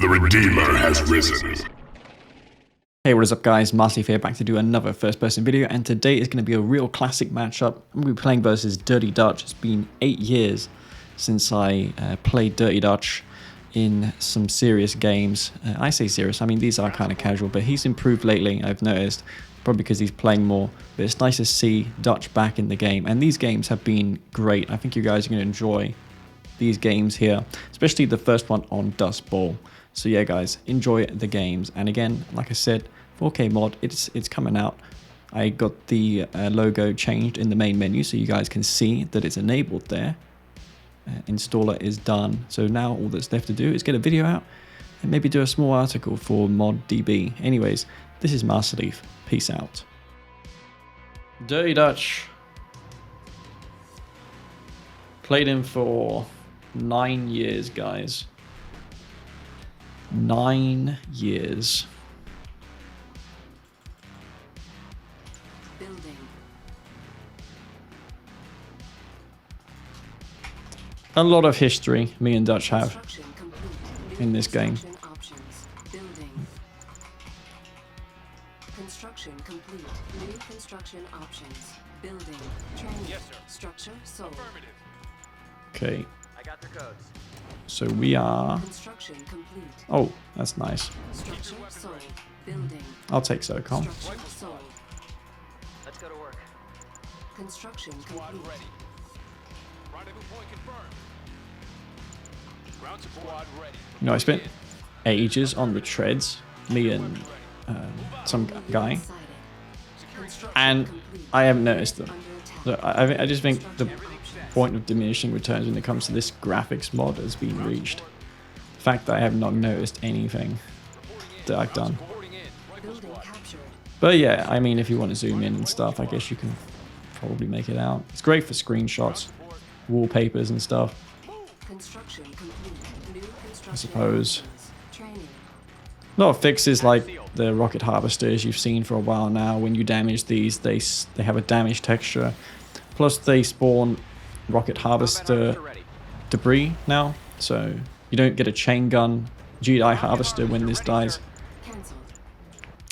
The Redeemer has risen. Hey, what is up guys, Massive here, back to do another first person video, and today is going to be a real classic matchup. I'm going to be playing versus Dirty Dutch. It's been 8 years since I played Dirty Dutch in some serious games. I say serious, I mean these are kind of casual, but he's improved lately, I've noticed, probably because he's playing more. But it's nice to see Dutch back in the game, and these games have been great. I think you guys are going to enjoy these games here, especially the first one on Dustbowl. So yeah guys, enjoy the games. And again, like I said, 4K mod, it's coming out. I got the logo changed in the main menu so you guys can see that it's enabled there. Installer is done. So now all that's left to do is get a video out and maybe do a small article for ModDB. Anyways, this is Master Leaf. Peace out. Dirty Dutch. Played him for 9 years, guys. 9 years. A lot of history me and Dutch have in this game. Construction complete. New construction options. Building. Training. Yes, sir. Structure sold. Okay. I got their codes. So we are. Construction complete. Oh, that's nice. Structure sold. Building. I'll take ZOCOM. Structure sold. Let's go to work. Construction complete. You know, I spent ages on the treads, me and some guy, and I haven't noticed them. So I just think the point of diminishing returns when it comes to this graphics mod has been reached. The fact that I have not noticed anything that I've done. But yeah, I mean, if you want to zoom in and stuff, I guess you can probably make it out. It's great for screenshots, wallpapers and stuff, I suppose. A lot of fixes like the rocket harvesters you've seen for a while now. When you damage these, they have a damage texture. Plus they spawn rocket harvester debris now, so you don't get a chain gun GI harvester when this dies.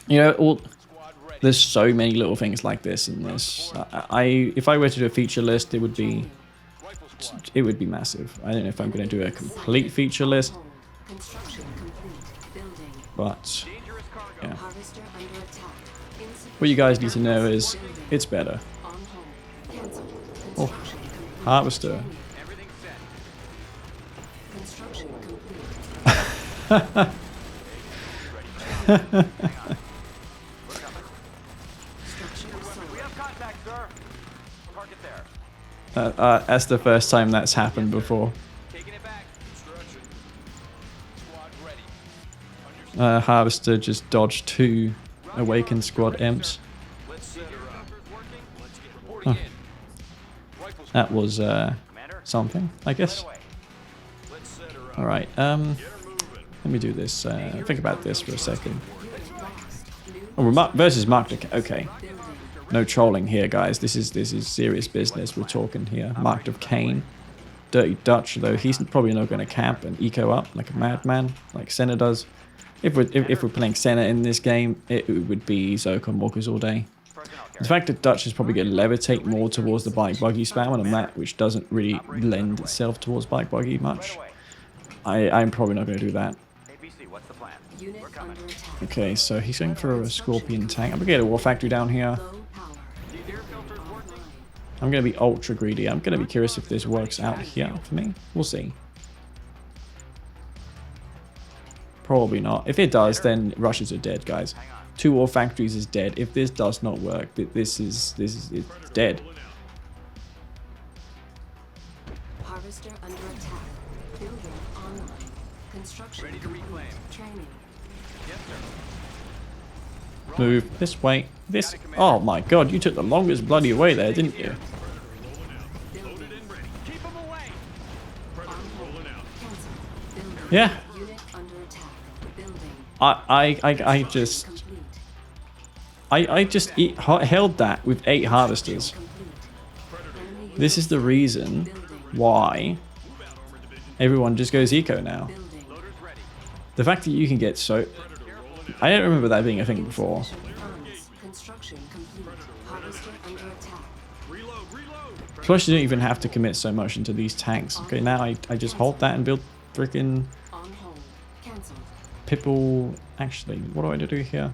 You know, there's so many little things like this in this. If I were to do a feature list, it would be massive. I don't know if I'm going to do a complete feature list, but yeah. What you guys need to know is it's better. Oh, harvester. That's the first time that's happened before. Harvester just dodged 2 awakened squad imps. Huh. That was something, I guess. Alright, let me do this. Think about this for a second. Oh, versus Mark. Okay. No trolling here, guys. This is serious business. We're talking here. Marked of Kane. Dirty Dutch, though, he's probably not going to camp and eco up like a madman, like Senna does. If we're playing Senna in this game, it would be ZOCOM walkers all day. The fact that Dutch is probably going to levitate more towards the bike buggy spam on a map which doesn't really lend itself towards bike buggy much. I'm probably not going to do that. Okay, so he's going for a Scorpion tank. I'm going to get a War Factory down here. I'm going to be ultra greedy. I'm going to be curious if this works out here for me. We'll see. Probably not. If it does, then rushes are dead, guys. 2 War Factories is dead. If this does not work, this is it's dead. Harvester under attack. Building online. Construction complete. Training. Move this way. This. Oh my god, you took the longest bloody way there, didn't you? Yeah. I just held that with 8 harvesters. This is the reason why everyone just goes eco now. The fact that you can get so... I don't remember that being a thing before. Insufficient funds. Construction complete. Harvester under attack. Plus you don't even have to commit so much into these tanks. Okay, now I just hold that and build freaking On hold. Cancelled. Pipple... Actually, what do I do here?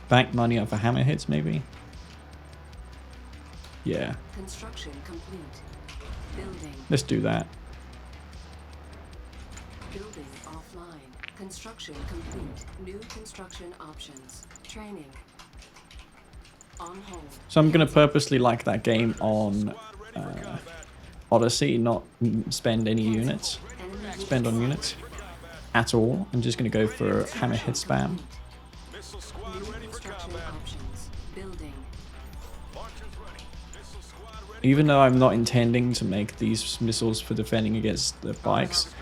Bank money up for hammerheads, maybe? Yeah, Construction complete. Building. let's do that. Building offline. Construction complete. New construction options. Training. On hold. So I'm going to purposely like that game on Odyssey, not spend any units. Enemy Spend on units at all. I'm just going to go for hammerhead spam. New construction options. Building. Even though I'm not intending to make these missiles for defending against the bikes,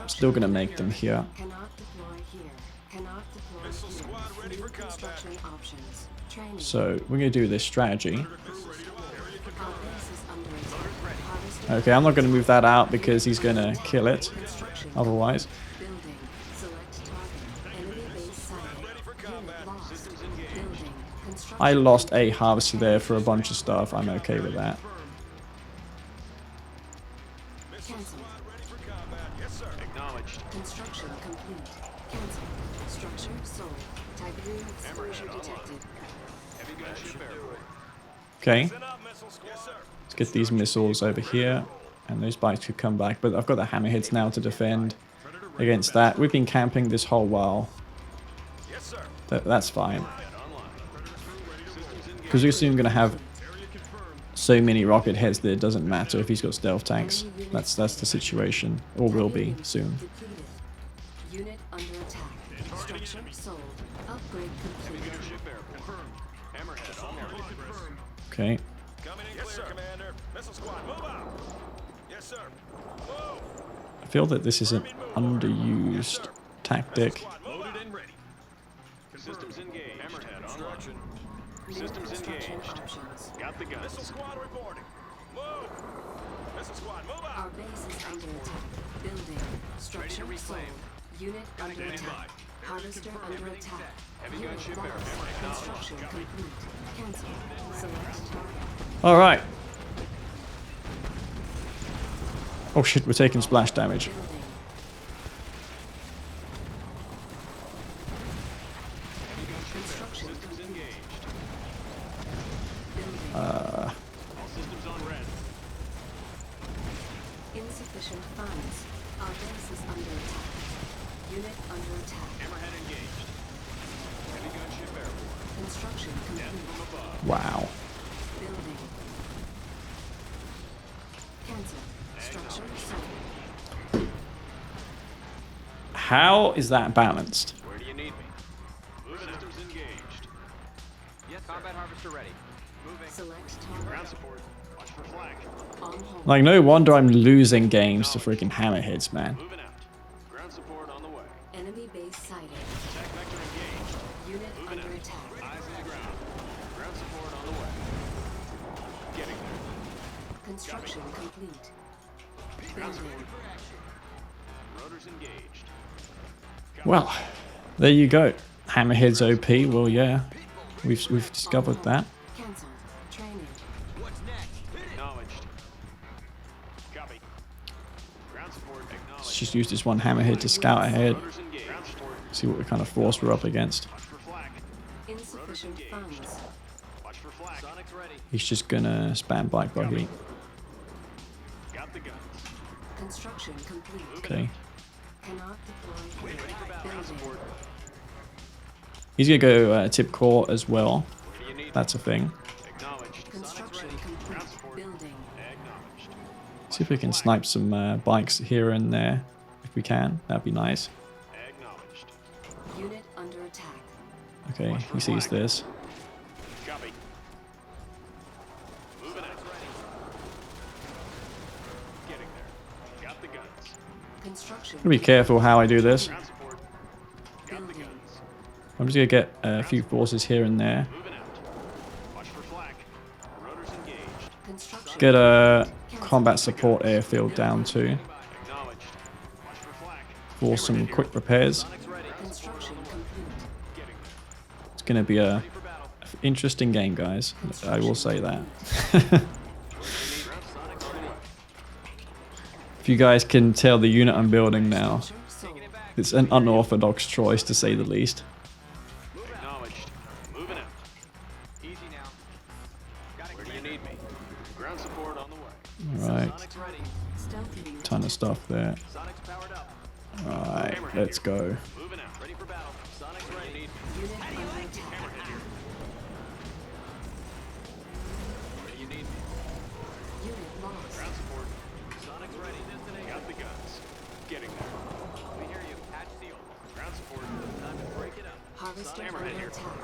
I'm still going to make them here. Cannot deploy here. Cannot deploy here. New construction options. Training. So we're going to do this strategy. Our base is under attack. Harvester. Okay, I'm not going to move that out because he's going to kill it Construction. otherwise. Building. Select target. Enemy base sighted. Unit lost. Building. Construction. I lost a harvester there for a bunch of stuff. I'm okay with that. Cancelled. Acknowledged. Construction complete. Cancelled. Structure sold. Tiberium exposure detected. Heavy gunship airborne. Okay. Let's get these missiles over here. And those bikes could come back. But I've got the hammerheads now to defend against that. We've been camping this whole while. That's fine. Because we're soon going to have so many rocket heads that it doesn't matter if he's got stealth tanks. That's the situation. Or will be soon. Depleted. Unit under attack. Structure sold. Upgrade complete. Gunship airborne. Hammerhead online. Okay. Coming in clear, Commander. Missile squad, move out. Yes, sir. Move. I feel that this is an underused tactic. Squad, loaded and ready. Systems engaged. Hammerhead online. New Systems construction engaged. options. Got the Missile guns. squad reporting. Move. Missile squad, move Our out. base is under attack. Building. Structure sold. reclaim. Unit under attack. Harvester under attack. Heavy Unit gunship lost. airborne. Construction complete. Cancel. Select target. Alright. Oh shit, we're taking splash damage. Building. Construction complete. Building. All systems on red. Insufficient funds. Our base is under attack. Unit under attack. Hammerhead engaged. Heavy gunship airborne. Construction complete. From above. Wow. Building. Cancel. Structure sold. How is that balanced? Where do you need me? Systems engaged. Yes, combat harvester ready. Moving. Select Ground target. support. Watch for flag. On hold. Like, no wonder I'm losing games to freaking hammerheads, man. Moving out. Ground support on the way. Enemy base sighted. Attack vector engaged. Unit Moving under out. attack. Eyes on the ground. Ground support on the way. Getting there. Construction complete. Ground Building. support. Rotors engaged. Well, there you go. Hammerheads OP. Well, yeah, we've discovered that. Cancelled. Training. Acknowledged. Copy. Ground support acknowledged. Let's just use this one hammerhead to scout ahead, Rotors engaged. Ground support. see what kind of force we're up against. Watch for flag. Insufficient funds. Watch for flag. Sonic's ready. He's just gonna spam bike buggy. Got the guns. Construction complete. Okay. Cannot deploy here. Building. He's gonna go tip core as well. Where do you need That's a thing. Acknowledged. Construction complete. Building. Acknowledged. See if we can snipe some bikes here and there. If we can, that'd be nice. Acknowledged. Unit under attack. Okay, he sees this. Copy. Moving out. Getting there. Got the guns. Construction. Gotta be careful how I do this. Ground support. Got the Building. guns. I'm just gonna get a few forces here and there. Moving out. Watch for flag. Rotors engaged. Construction. Get a combat support airfield down too. Acknowledged. Watch for flag. for some quick repairs. Construction complete. It's going to be a interesting game, guys. I will say that. If you guys can tell the unit I'm building now, Sold. it's an unorthodox choice to say the least. Acknowledged. Moving out. Easy now. Got it. Where do you need me? Ground support on the way. Alright, Sonic's ready. Stealthy ton of stuff there. Sonic's powered up. Alright, let's go. Moving out. Ready for battle. Sonic's ready. unit under attack. Where do you need me? Unit lost. Ground support. Sonic's ready. Destination. Got the guns. Getting there. We hear you. Hatch sealed. Ground support. Time to break it up. Harvester Hammerhead under here. attack.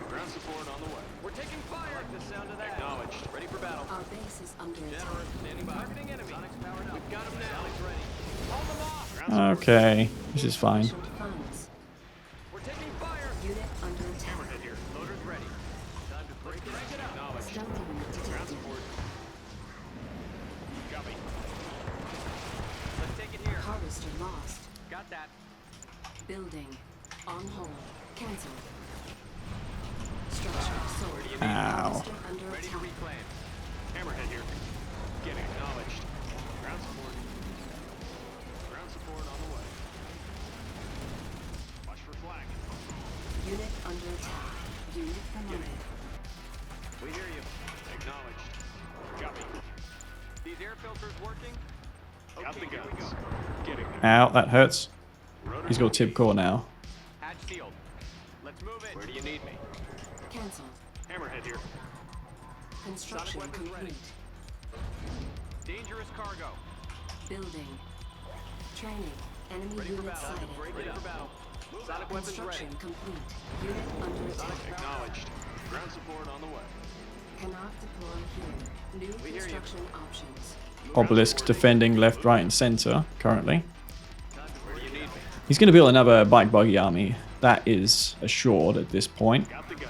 Ground support on the way. We're taking fire. Like the sound of that. Acknowledged. Ready for battle. Our base is under attack. General standing by. Targeting enemy. Sonic's powered up. We've got him now. Sonic's ready. Hold them off. Okay, this is fine. Insufficient funds. We're taking fire. Unit under attack. Hammerhead here. Loader's ready. Time to break it up. Acknowledged. Stealthy unit Ground detected. support. Copy. Let's take it here. Harvester lost. Got that. Building. On hold. Cancelled. Structure sold. Ow. Harvester under Ready to attack. reclaim. Hammerhead here. Getting acknowledged. Ground support. Ground support on the way. Watch for flag. Unit under attack. Unit promoted. We hear you. Acknowledged. Copy. These air filters working? Got the guns. Getting there. Ow, that hurts. He's got tip core now. Hatch sealed. Let's move in. Where do you need me? Cancelled. Hammerhead here. Construction Sonic weapons ready. complete. Dangerous cargo. Building. Training. Enemy Ready for unit battle. sighted. Ready for battle. Sonic weapons ready. Construction complete. Unit under attack. Acknowledged. Ground support on the way. Cannot deploy here. New We hear you. construction options. Obelisk's defending left, right, and center currently. Where do you need me? He's going to build another bike buggy army. That is assured at this point. Got the guns.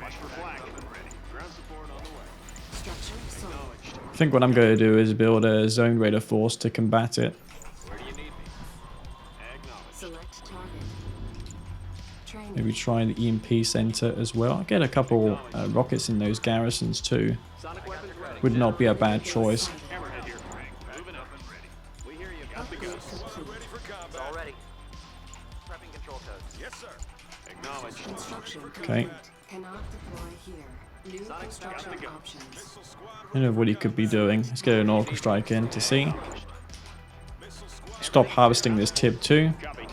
Watch for flag. Ready. Ground support on the way. Structure sold. Acknowledged. I think what I'm going to do is build a zone raider force to combat it. Where do you need me? Acknowledged. Select target. Training. Maybe try the EMP center as well. Get a couple rockets in those garrisons too. Sonic weapons ready. Would not be a bad choice. Hammerhead here. Moving up and ready. We hear you. Got the Upgrade guns. complete. Ready for It's combat. all ready. Prepping control codes. Yes, sir. Acknowledged. Construction Okay. complete. Cannot deploy here. New Sonic's got construction the guns. options. Missile squad. I don't know what he could be doing. Let's get an orca strike in to see. Missile squad. Stop harvesting this tib too. Copy.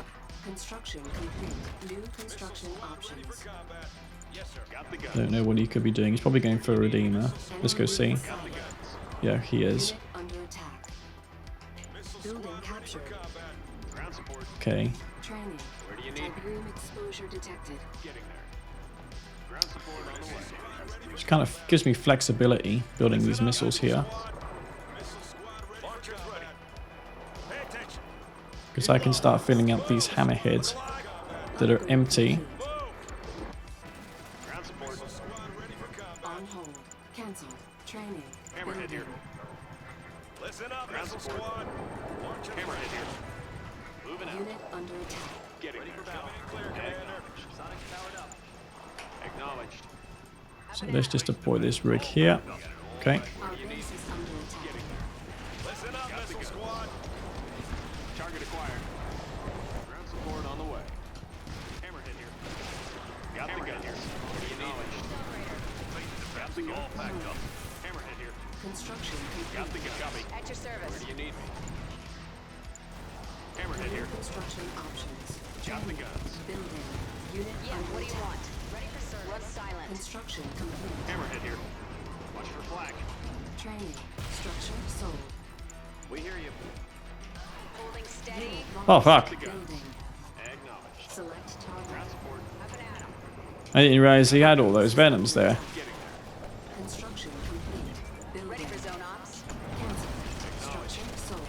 Construction complete. New construction options. Combat. Yes, sir. Got the guns. Don't know what he could be doing. He's probably going for a redeemer. Let's go see. Enemy unit sighted. Yeah, he is. Unit under attack. Missile Building squad ready for captured. combat. Ground support. Okay. Training. Where do you need me? Tiberium exposure detected. Getting there. Ground support on the way. Which kind of gives me flexibility building these missiles here. Missile squad ready for combat. Pay attention. Because I can start filling up these hammerheads that are empty. Ground support. Squad ready for combat. On hold. Cancelled. Training. Hammerhead here. Building. Listen up, Ground missile support. squad. March Hammerhead here. Moving out. Unit under attack. Getting there. Clear, Commander. Sonic's powered up. Acknowledged. So let's just deploy this rig here. Okay. Our base is under attack. Listen up, missile squad. Target acquired. Ground support on the way. Hammerhead here. Got the guns. Acknowledged. Got the guns. All packed up. Hammerhead here. Construction Got the complete. guns. Copy. At your service. Where do you need me? Hammerhead New here. construction options. Got the Training. guns. Building. Unit Yeah, under what do you attack. want? Ready for service. What's silent? Construction complete. Hammerhead here. Watch for flag. Training. Structure sold. We hear you. Holding steady. Unit Oh, lost. fuck. Building. Acknowledged. Select Ground target. support. Up and at 'em. I didn't realize he had all those venoms there. Getting there. Construction complete. Building. Ready for zone ops? Cancelled. Structure sold.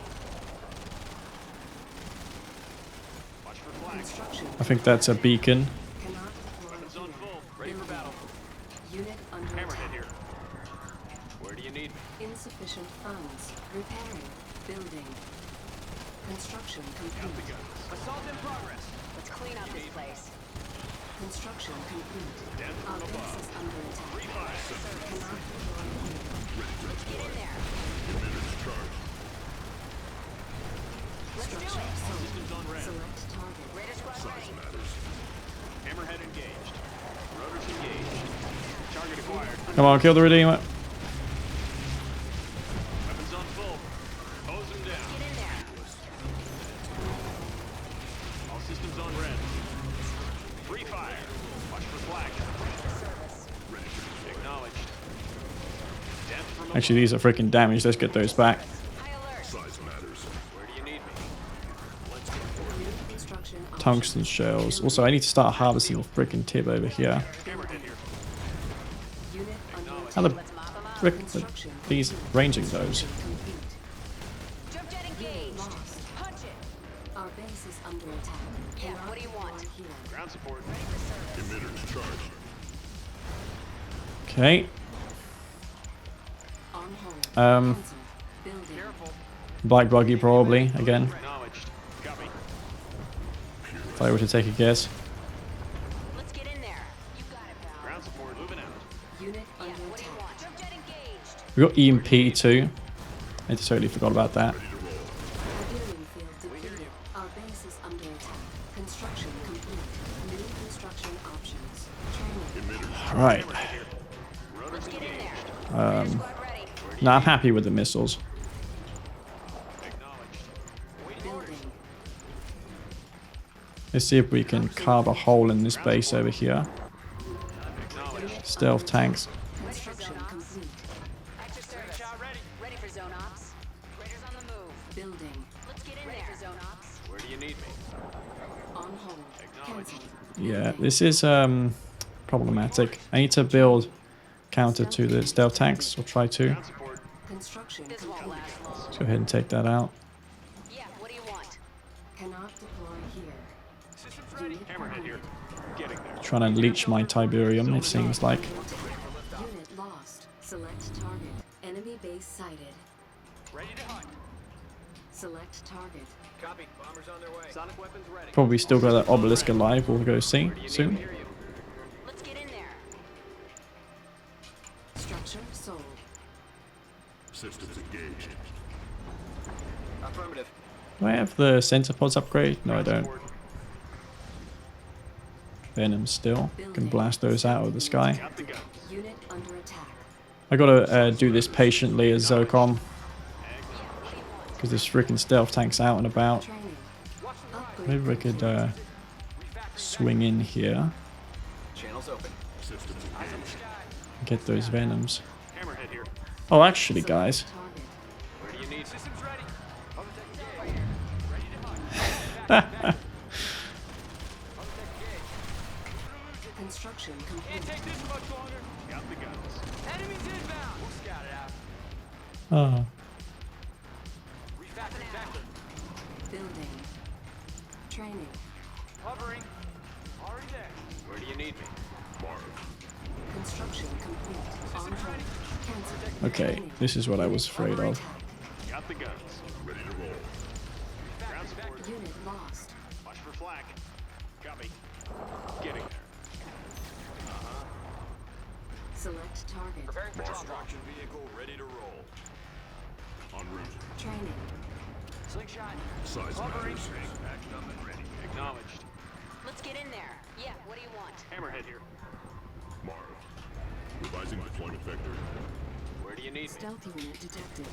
Watch for flag. Construction I think that's a beacon. cannot deploy Weapons on here. full. Ready for battle. Unit under Hammerhead attack. here. Where do you need me? Insufficient funds. Repairing. Building. Construction Construction complete. Assault in progress. Let's clean up this place. Construction complete. Death Our from base above. is under attack. Refire. Cannot deploy here. Let's get in there. Structure Systems sold. on red. Select target. Raider squad ready. Hammerhead engaged. Rotors engaged. Target acquired. Come on, kill the Redeemer. Weapons on full. Hose them down. Get in there. All systems on red. Free fire. Watch for flag. Acknowledged. Death from Actually, these are freaking damaged. Let's get those back. High alert. Where do you need me? Let's go. New construction options. Tungsten shells. Also, I need to start harvesting the freaking tip over here. Hammerhead here. Unit under How the attack. Let's mop them up. frick are these ranging those? Complete. Jump jet engaged. Lost. Punch it. Our base is under attack. Yeah, Cannot what do you want? deploy here. Ground support. Okay. On hold. Um, Cancel. Building. Careful. Black buggy probably again. Acknowledged. Copy. If I were to take a guess. Let's get in there. You got it, pal. Ground support. Moving out. Unit Yeah, under what do you attack. want? Jump jet engaged. We got EMP too. I totally forgot about that. Hibernian field depleted. Our base is under attack. Construction complete. New construction options. Training. All right. Let's get in there. Um, Raider squad ready. Now I'm happy with the missiles. Acknowledged. Building. Let's see if we can carve a hole in this base over here. Acknowledged. Stealth tanks. Construction complete. At your service. Ready for zone ops. Raiders on the move. Building. Let's get in there. Ready for zone ops. Where do you need me? On hold. Cancel. Yeah, this is problematic. I need to build counter to the stealth tanks, or try to. Ground support. Construction This won't complete. last long. Let's go ahead and take that out. Yeah, what do you want? Cannot deploy here. Systems ready. Hammerhead here. Getting there. Trying to leech my Tiberium, it seems like. Unit lost. Select target. Enemy base sighted. Ready to hunt. Select target. Copy. Bombers on their way. Sonic weapons ready. Probably still got that obelisk alive. We'll go see soon. Hear you. Let's get in there. Structure sold. Systems engaged. Affirmative. Do I have the center pods upgrade? No, I don't. Venom still. Can blast those out of the sky. Got the guns. Unit under attack. I gotta do this patiently as ZOCOM. Because this freaking stealth tank's out and about. Training. Upgrade. Maybe I could swing in here. Channels open. Systems engaged. Get those Venoms. Hammerhead here. Oh, actually, guys. Target. Where do you need systems ready? Construction complete. Take this much longer. Got the guns. Enemies inbound. We'll scout it out. Oh, Refactoring vector. Building. Training. Hovering. Already there. Where do you need me? Construction complete. On hold. Cancel. okay. This is what I was afraid Under of. attack. Got the guns. Ready to roll. Ground support. Unit lost. Watch for flak. Copy. Getting there. Select target. Construction vehicle ready to roll. En route. Training. Slingshot. Size Hovering. matters. Packed up and ready. Acknowledged. Let's get in there. Yeah, what do you want? Hammerhead here. Mark. Revising deployment vector. Where do you need me? Stealth unit detected.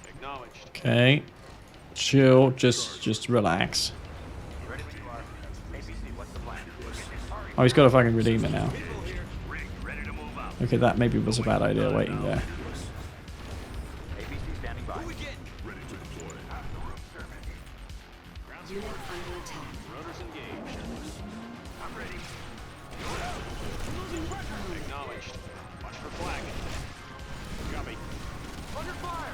Acknowledged. Okay. Chill. Just relax. Ready when you are. ABC, what's the plan? Oh, he's got a fucking Redeemer now. Rig, ready to move out. Okay, that maybe was a bad idea waiting there. ABC standing by. Who we getting? Ready to deploy. Ground Unit support. under attack. Rotors engaged. I'm ready. Acknowledged. Watch for flag. Copy. Under fire.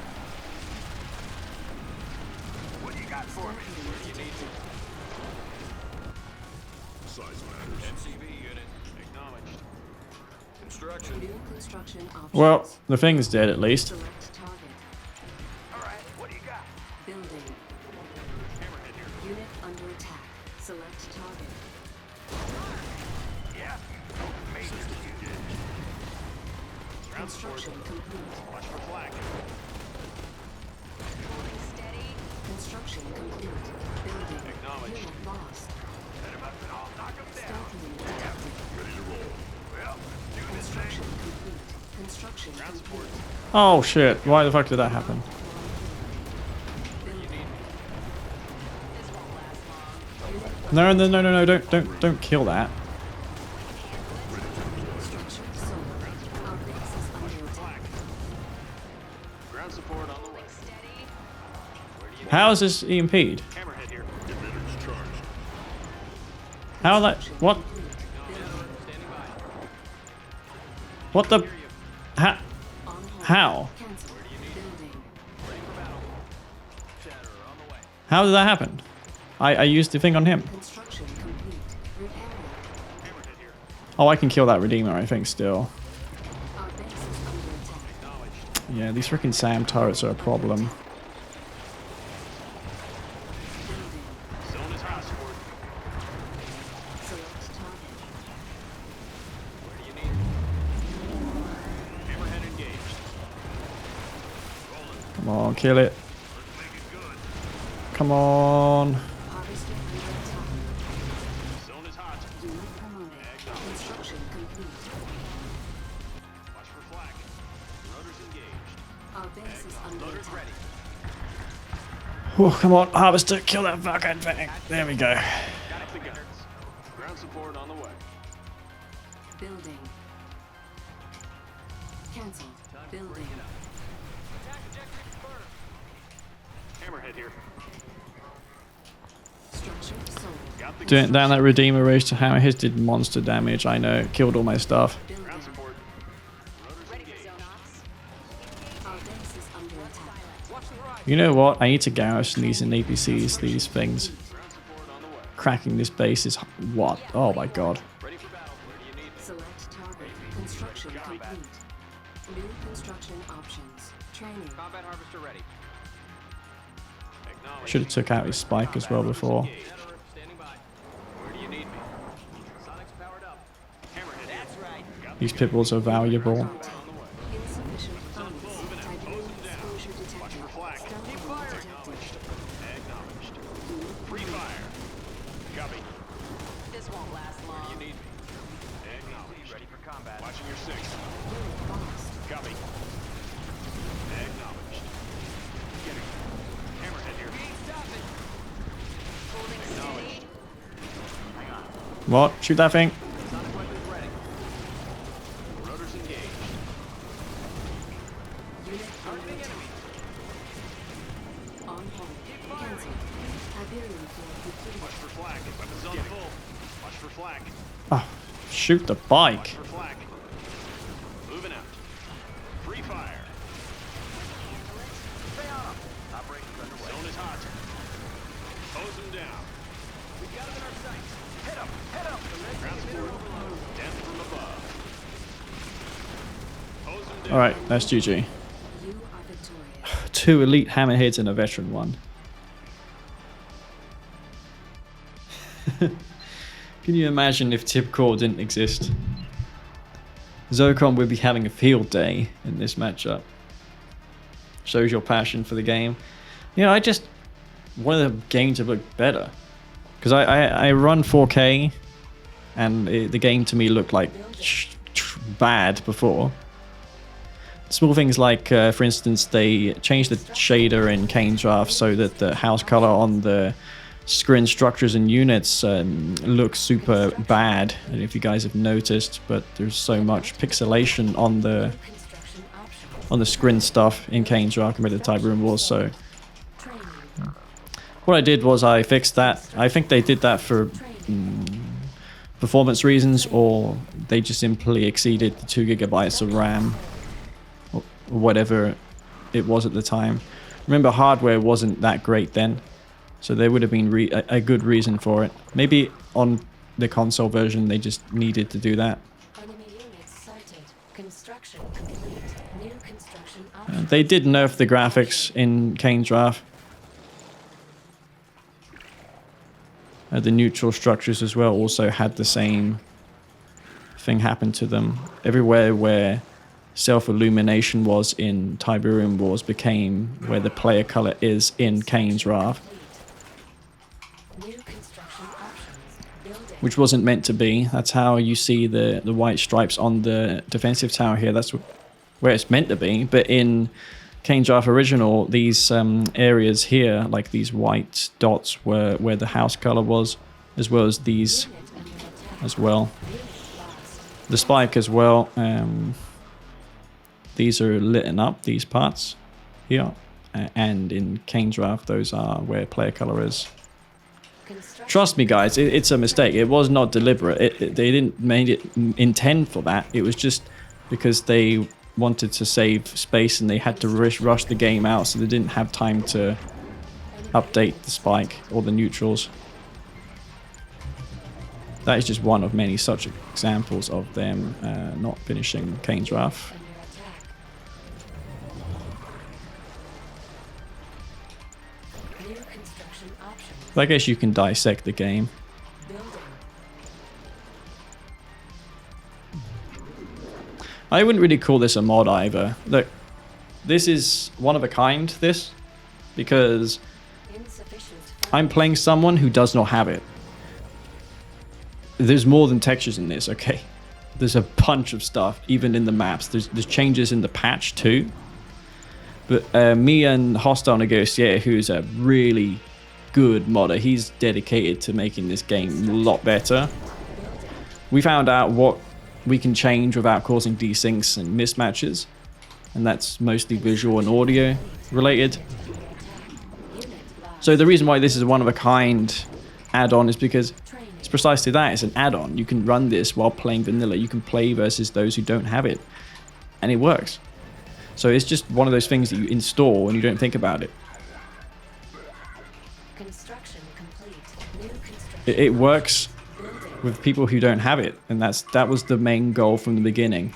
What do you got for me? Where do you need me? Size matters. NCV unit. Acknowledged. Construction. New construction options. Well, the thing's dead at least. Select target. All right. What do you got? Building. Hammerhead Unit under attack. Select target. Construction complete. Watch for flag. Holding steady. Construction complete. Building. Acknowledged. Unit lost. Stealthily detected. Ready to roll. Construction complete. Construction complete. Oh shit! Why the fuck did that happen? Building. This won't last long. No, no, no, no, no! Don't kill that. Structure sold. Our base is under attack. Ground support on the way. Holding steady. Where do you How is this EMP'd? Hammerhead here. Emitters charged. How that? What? Standing by. What the? How? On hold. How? Cancel. Building. Ready for battle. Shatter on the way. How did that happen? I used the thing on him. Construction complete. Repairing. Hammerhead here. Oh, I can kill that Redeemer, I think, still. Our base is under attack. Acknowledged. Yeah, these freaking SAM turrets are a problem. Building. Zone is hotspot. Select target. Where do you need it? Hammerhead engaged. Come on, kill it. Come on. Harvester under attack. Zone is hot. Unit promoted. Construction complete. Watch for flag. Rotors engaged. Our base is under Loaders attack. ready. Oh, come on, Harvester, kill that fucking thing. There we go. Got the guns. Ground support on the way. Building. Cancel. Building. Hammerhead here. Structure sold. Got the Down that Redeemer race to hammer. His did monster damage. I know. Killed all my stuff. Building. ground support. Rotors Ready for engaged. zone ops. Our base is under attack. Watch the right. You know what? I need to garrison these NAPCs, these things. Ground support on the way. Cracking this base is what? Oh my god. Ready for battle. Where do you need me? Select target. Construction complete. New construction options. Training. Combat harvester ready. Acknowledged. Should have took out his spike as well before. Engaged. Standing by. Where do you need me? Sonic's powered up. Hammerhead. That's right. Got These pipples are valuable. on the way. Insufficient funds. Titanium exposure detected. For flag. Stealthily detected. Acknowledged. Free fire. Copy. This won't last You long. need me. Acknowledged. Ready for combat. Watching your six. Unit lost. Copy. Acknowledged. Getting. Hammerhead here. Holding steady. What? Shoot that thing? Sonic weapons ready. Rotors engaged. Unit under attack. On hold. Cancel. Hyperion field depleted. Watch for flag. Weapons on full. Watch for flag. Oh, shoot the Watch bike. for flag. Moving out. Free fire. Stay on them. Operations underway. Zone is hot. Hose them down. We got them in our sights. Hit them. Hit them. Ground support. Death from above. Hose them down. Alright, that's GG. You are victorious. 2 elite hammerheads and a veteran one. Can you imagine if Tip Core didn't exist? ZOCOM would be having a field day in this matchup. Shows your passion for the game. You know, I just wanted the game to look better. Because I run 4K and the game to me looked like bad before. Small things like, for instance, they changed the shader in Kane Draft so that the house color on the Scrin structures and units look super bad. I don't know if you guys have noticed, but there's so much pixelation on the Construction options. Scrin stuff in Kane Draft compared to Type Room Wars. So Training. what I did was I fixed that. I think they did that for performance reasons, or they just simply exceeded the 2 gigabytes of RAM. Whatever it was at the time. Remember, hardware wasn't that great then, so there would have been a good reason for it. Maybe on the console version they just needed to do that. Enemy units sighted. Construction complete. New construction options. They did nerf the graphics in Kane Draft. The neutral structures as well also had the same thing happen to them. Everywhere where self-illumination was in Tiberium Wars became where the player color is in Kane's Wrath, New construction options. Building. which wasn't meant to be. That's how you see the white stripes on the defensive tower here. That's where it's meant to be. But in Kane's Wrath Original, these areas here, like these white dots, were where the house color was, as well as these as well. The spike as well. These are lit up, these parts here. And in Kane's Wrath, those are where player color is. Trust me, guys, it's a mistake. It was not deliberate. They didn't make it intend for that. It was just because they wanted to save space and they had to rush the game out, so they didn't have time to update the spike or the neutrals. That is just one of many such examples of them not finishing Kane's Wrath. New construction options. But I guess you can dissect the game. Building. I wouldn't really call this a mod either. Look, this is one of a kind, because Insufficient. I'm playing someone who does not have it. There's more than textures in this, okay? There's a bunch of stuff, even in the maps. There's changes in the patch too. But me and Hostile Negotiator, who's a really good modder, he's dedicated to making this game a lot better. We found out what we can change without causing desyncs and mismatches. And that's mostly visual and audio related. So the reason why this is a one-of-a-kind add-on is because it's precisely that. It's an add-on. You can run this while playing vanilla. You can play versus those who don't have it. And it works. So it's just one of those things that you install and you don't think about it. Construction complete. New construction. It works with people who don't have it. And that was the main goal from the beginning.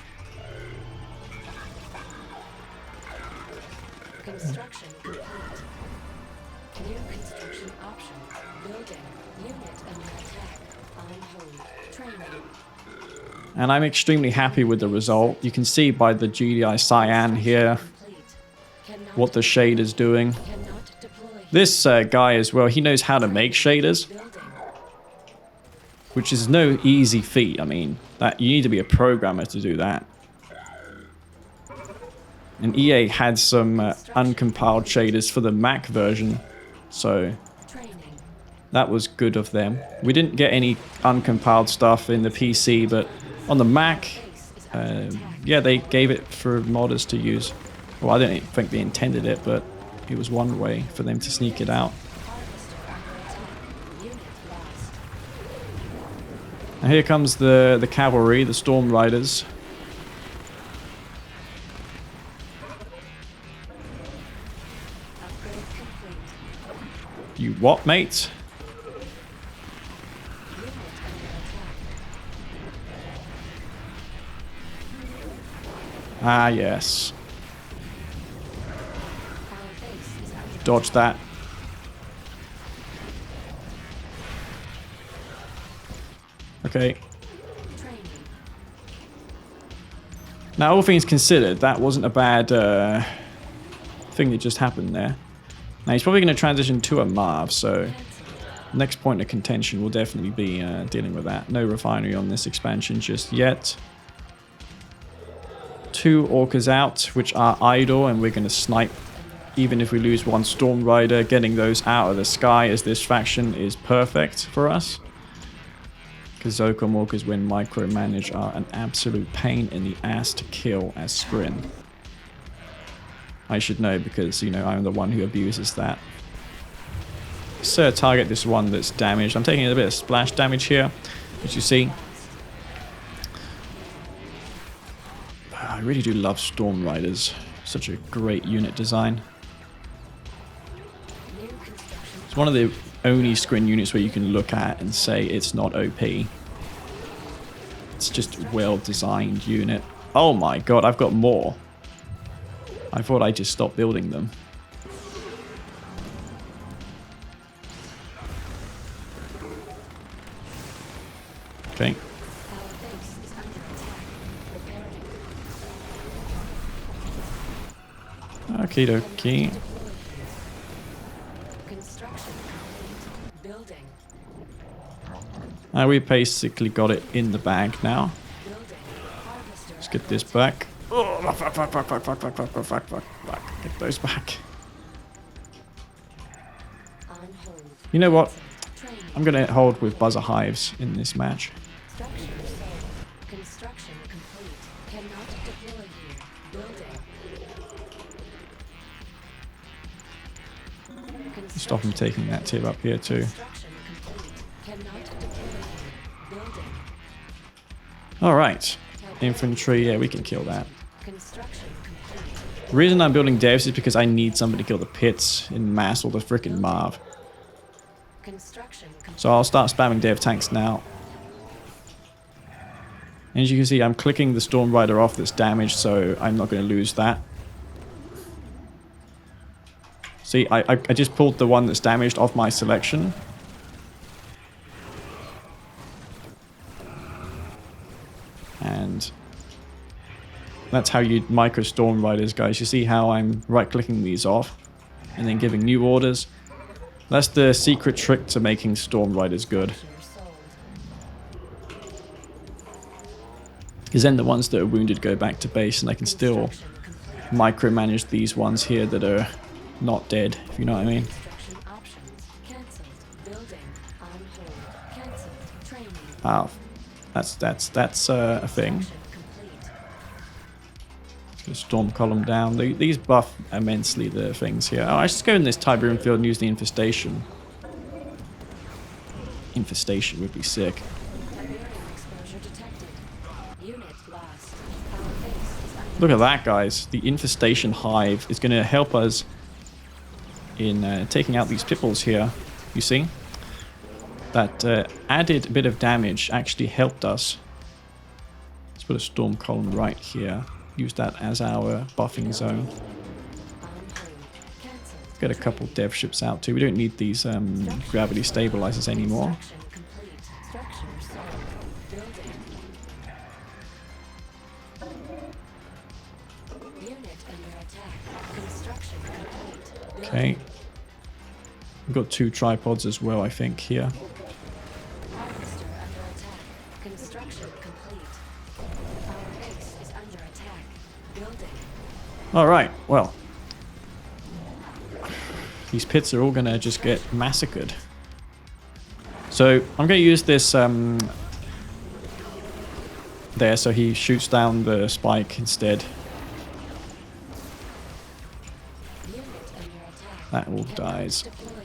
Construction complete. New construction option. Building. Unit under attack. On hold. Training. And I'm extremely happy with the result. You can see by the GDI cyan here Complete. Cannot, what the shade is doing. cannot deploy. This guy as well, he knows how to make shaders, Building. which is no easy feat. I mean, that you need to be a programmer to do that. And EA had some uncompiled shaders for the Mac version, so Training. that was good of them. We didn't get any uncompiled stuff in the PC, but on the Mac, Base is under attack. yeah, they gave it for modders to use. Well, I don't even think they intended it, but it was one way for them to sneak it out. Harvester under attack. Unit lost. And here comes the cavalry, the Storm Riders. Upgrade complete. You what, mate? Unit under attack. Ah, yes. Our base is under Dodge that. Okay. training. Now, all things considered, that wasn't a bad thing that just happened there. Now, he's probably going to transition to a Marv, so next point of contention will definitely be dealing with that. No refinery on this expansion just yet. 2 Orcas out, which are idle, and we're going to snipe. Even if we lose one Storm Rider, getting those out of the sky as this faction is perfect for us. Because ZOCOM Orcas, when micromanaged, are an absolute pain in the ass to kill as Scrin. I should know because, you know, I'm the one who abuses that. So target this one that's damaged. I'm taking a bit of splash damage here, as you see. I really do love Storm Riders. Such a great unit design. New construction. It's one of the only Scrin units where you can look at and say it's not OP. It's just a well-designed unit. Oh my god, I've got more. I thought I just stopped building them. Okay. Our base is under attack. Repairing. Okie dokie. Construction complete. Building. We basically got it in the bag now. Building. Harvester. Let's get this back. Oh, fuck. Get those back. On hold. You know what? Training. I'm going to hold with buzzer hives in this match. Structure sold. Construction complete. Cannot deploy here. Building. Stop him taking that tip up here too. Construction complete. Cannot deploy here. Building. Alright. Infantry, yeah, we can kill that. Construction complete. The reason I'm building devs is because I need somebody to kill the pits in mass or the frickin' Marv. Construction complete. So I'll start spamming dev tanks now. And as you can see, I'm clicking the Storm Rider off that's damaged, so I'm not going to lose that. See, I just pulled the one that's damaged off my selection. And that's how you micro Storm Riders, guys. You see how I'm right-clicking these off and then giving new orders. That's the secret trick to making Storm Riders good. Sold. Because then the ones that are wounded go back to base and I can still micromanage these ones here that are not dead, if you know what I mean. Construction options. Cancelled. Building. On hold. Cancelled. Training. Ah, that's a thing. Construction complete. The storm column down. These buff immensely the things here. Oh, I should go in this Tiberium field and use the infestation. Infestation would be sick. Tiberium exposure detected. Unit lost. Our base is under Look at that, guys. The infestation hive is going to help us in taking out these pipples here. You see? That added bit of damage actually helped us. Let's put a storm column right here. Use that as our buffing zone. on hold. Cancelled. Get a couple dev ships out too. We don't need these gravity stabilizers anymore. Construction complete. Structure sold. Building. Unit under attack. Construction complete. Building. Okay. We've got 2 tripods as well, I think, here. Harvester under attack. Construction complete. Our base is under attack. Building. Alright, well. These pits are all going to just get massacred. So, I'm going to use this there so he shoots down the spike instead. Unit under attack. That all Cannot dies. deploy here.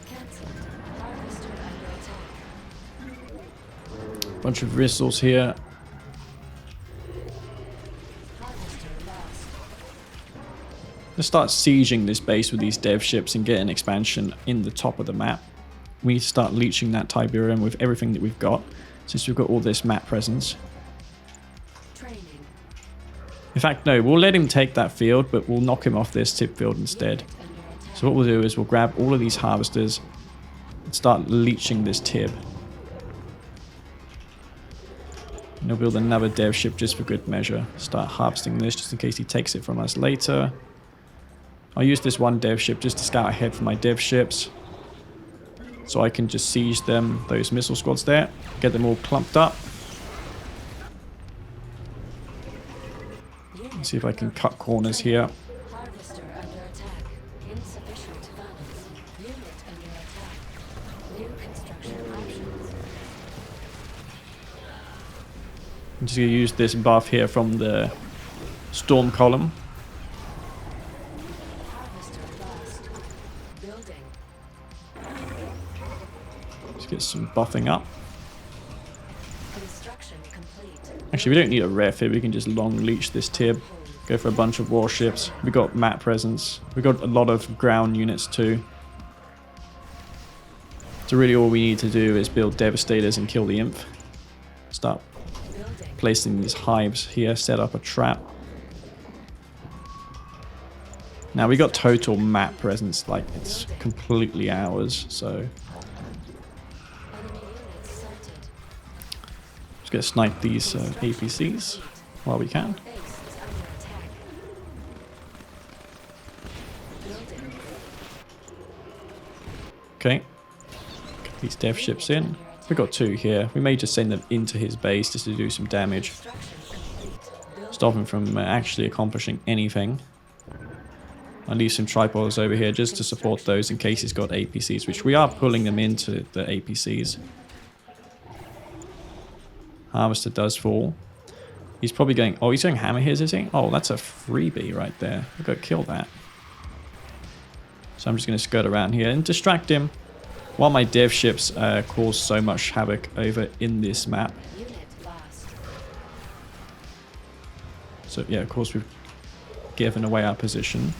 Cancelled. Harvester under attack. Bunch of whistles here. Harvester lost. Let's start sieging this base with these dev ships and get an expansion in the top of the map. We need to start leeching that Tiberium with everything that we've got, since we've got all this map presence. Training. In fact, no, we'll let him take that field, but we'll knock him off this tip field instead. Unit under attack. So what we'll do is we'll grab all of these harvesters and start leeching this tib. And we'll build another dev ship just for good measure. Start harvesting this just in case he takes it from us later. I'll use this one dev ship just to scout ahead for my dev ships. So I can just siege them, those missile squads there. Get them all clumped up. Unit See if I can cut corners here. Harvester under attack. Insufficient funds. Unit under attack. New construction options. I'm just going to use this buff here from the storm column. Harvester lost. Building. Let's get some buffing up. Construction complete. Actually, we don't need a ref here. We can just long leech this tib. Go for a bunch of warships. We got map presence. We got a lot of ground units too. So really all we need to do is build devastators and kill the imp. Start Building. placing these hives here. Set up a trap. Now we got total map presence, like it's completely ours, so Enemy units sighted. let's get snipe these APCs while we can. Base is under attack. Building. Okay, get these dev ships in. We got 2 here. We may just send them into his base just to do some damage, Construction complete. Building. stop him from actually accomplishing anything. I'll leave some tripods over here just to support those in case he's got APCs, which we are pulling them into the APCs. Harvester does fall. He's probably going... Oh, he's going hammerheads, is he? Oh, that's a freebie right there. We've got to kill that. So I'm just going to skirt around here and distract him while my dev ships cause so much havoc over in this map. Unit lost. So yeah, of course we've given away our position.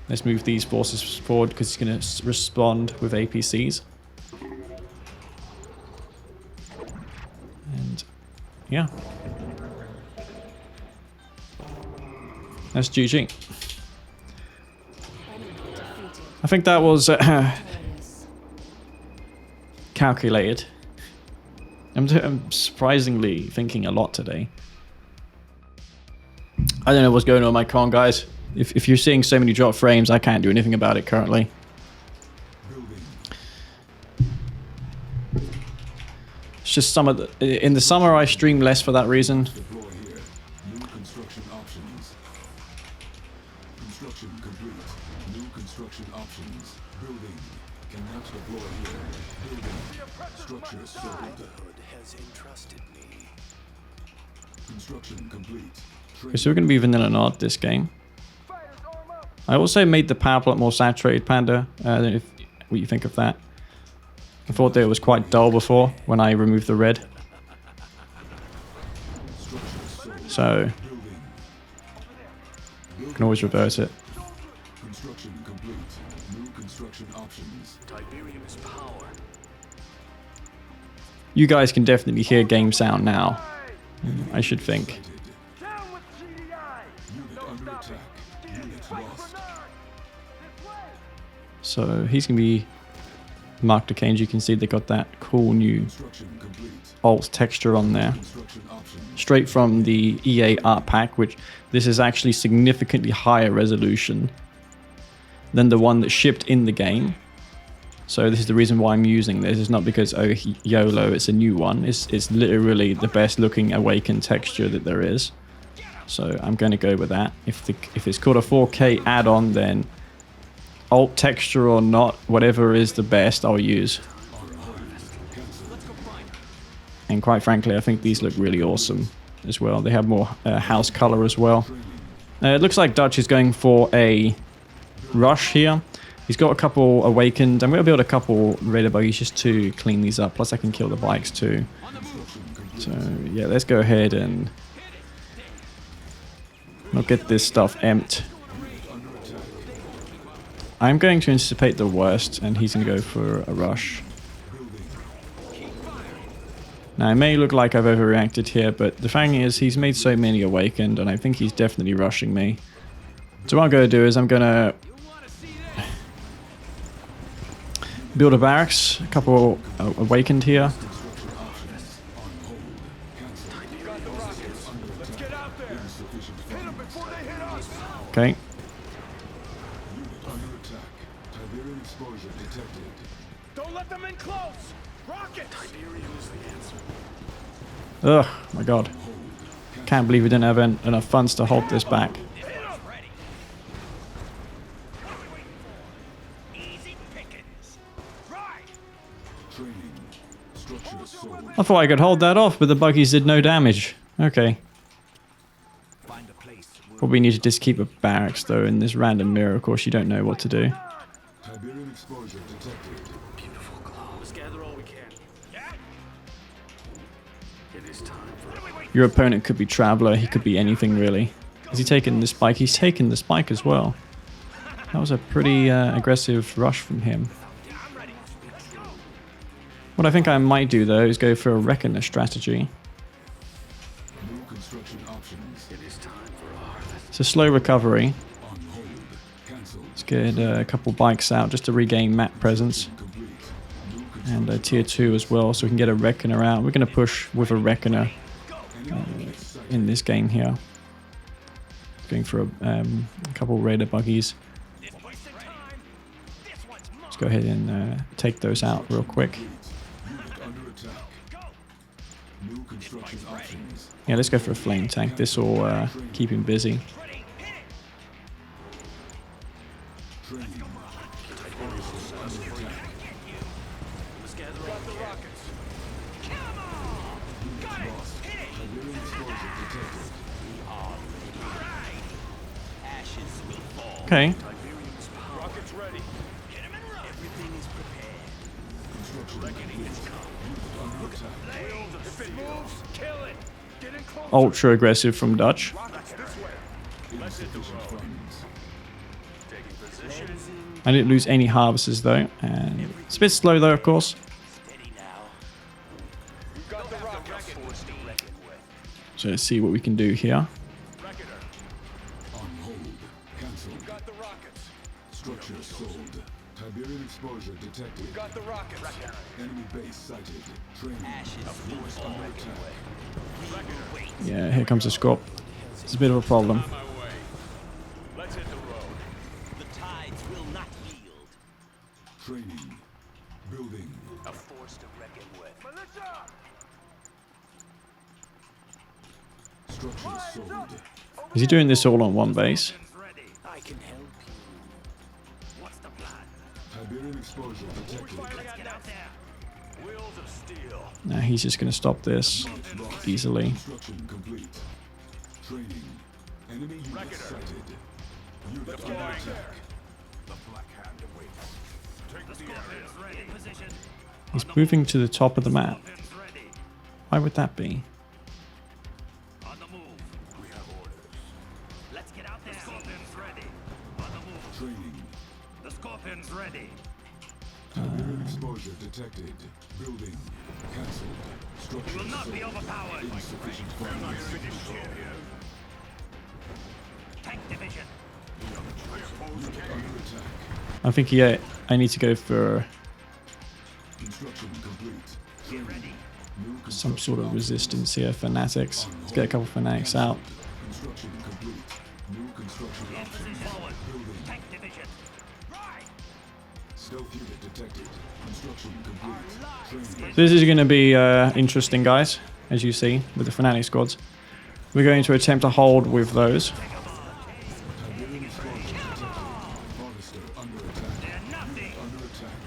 Let's move these forces forward because he's going to respond with APCs. And yeah. That's GG. Enemy defeated. I think that was Victorious. calculated. I'm surprisingly thinking a lot today. I don't know what's going on with my con, guys. If you're seeing so many drop frames, I can't do anything about it currently. It's just some of the... In the summer, I stream less for that reason. Deploy here. New construction options. Construction complete. New construction options. Building. Cannot deploy here. Building. Structure sold. has entrusted me. Construction complete. Okay, so we're going to be vanilla not this game. I also made the power plant more saturated, Panda. I don't know what you think of that. I thought that it was quite dull before when I removed the red. So, you can always reverse it. Construction complete. New construction options. Tiberium is power. You guys can definitely hear game sound now. I should think. Unit under attack. Unit lost. So he's going to be marked to Kane. You can see they got that cool new Construction complete. alt texture on there. Construction options. Straight from the EA art pack, which this is actually significantly higher resolution than the one that shipped in the game. So this is the reason why I'm using this. It's not because, oh, YOLO, it's a new one. It's literally the best looking Awakened texture that there is. So I'm going to go with that. If it's called a 4K add-on, then alt texture or not, whatever is the best, I'll use. And quite frankly, I think these look really awesome as well. They have more house color as well. It looks like Dutch is going for a rush here. He's got a couple Awakened. I'm going to build a couple Raider buggies just to clean these up. Plus I can kill the bikes too. So yeah, let's go ahead and we'll get this stuff emptied. I'm going to anticipate the worst, and he's going to go for a rush. Now, it may look like I've overreacted here, but the thing is, he's made so many Awakened, and I think he's definitely rushing me. So what I'm going to do is I'm going to build a barracks, a couple Awakened here. Let's get out there. Hit them before they hit us. Okay. Under attack. Tiberium exposure detected. Don't let them in close. Rocket. Tiberium is the answer. Ugh, my god. Can't believe we didn't have enough funds to hold this back. Hit them. Easy pickings. Right. Training. Structure sold. I thought I could hold that off, but the buggies did no damage. Okay. Find a place. Probably need to just keep a barracks, though. In this random mirror, of course, you don't know what to do. Tiberium exposure detected. Beautiful glow. Let's gather all we can. Yeah. It is time for. Your opponent could be Traveler. He could be anything, really. Has he taken the spike? He's taken the spike as well. That was a pretty aggressive rush from him. What I think I might do, though, is go for a Reckoner strategy. New construction options. It is time for our harvest. It's a slow recovery. On hold. Cancelled. Let's get a couple bikes out just to regain map presence. Complete. New And a tier 2 as well, so we can get a Reckoner out. We're going to push with a Reckoner in this game here. Going for a couple Raider buggies. Let's go ahead and take those out real quick. unit under attack. New construction options. Yeah, let's go for a flame tank. This will keep him busy. Training. Okay. Rockets ready. If it moves, kill it. Get in close. Ultra aggressive from Dutch. Rockets this way. Let's hit the road. Taking position. I didn't lose any harvesters though. And it's a bit slow though, of course. We've got the rockets. So let's see what we can do here. Reckoner. On hold. Cancelled. Got the rockets. Structure sold. Tiberian exposure detected. Got the rockets. Enemy base sighted. Training. Units under attack. Yeah, here comes the Scorp. It's a bit of a problem. On my way. Let's hit the road. The tides will not yield. Training. Building. A force to reckon with. Militia! Structure sold. Is he doing this all on one base? Ready. I can help you. What's the plan? Tiberian exposure detected. Let's get out there. Wheels of steel. Now he's just going to stop this easily. Construction complete. Training. Enemy unit sighted. Unit under attack. The Black Hand awaits. Take the area. Ready. In position. He's moving to the top of the map. Scorpions ready. Why would that be? On the move. We have orders. Let's get out there. The Scorpions ready. On the move. Training. The Scorpions ready. Tiberian exposure detected. Building. Cancelled. Structure Will not be sold. overpowered. Insufficient funds. Tank division. Unit under attack. I think I need to go for Construction complete. Training. Ready. New some sort of construction resistance here. Fanatics. Let's get a couple fanatics out. Construction complete. New construction In options. position. Forward. Building. Tank division. Right. Stealth unit detected. Construction complete. Training. This is going to be interesting, guys, as you see, with the Fanatic squads. We're going to attempt to hold with those. Tiberian exposure detected. Odyssey under attack. They're nothing. Under attack.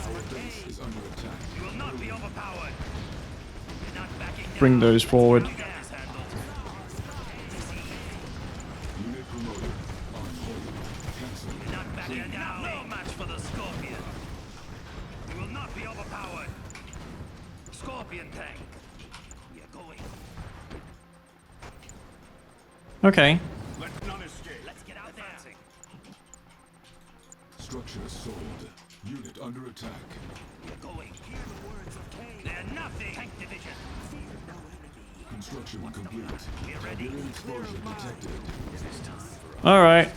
Our base is under attack. You will not be overpowered. You're not backing down. Bring those forward. Gas handled. Unit promoted. On hold. Cancelled. Not backing down. No match for the Scorpion. You will not be overpowered. Scorpion tank. We are going. Okay. Let none escape. Let's get out there. Structure sold. Unit under attack. We are going. Hear the words of Kane. They're nothing. Tank division. Fear no enemy. Construction complete. We are ready. Tiberian exposure detected. All right.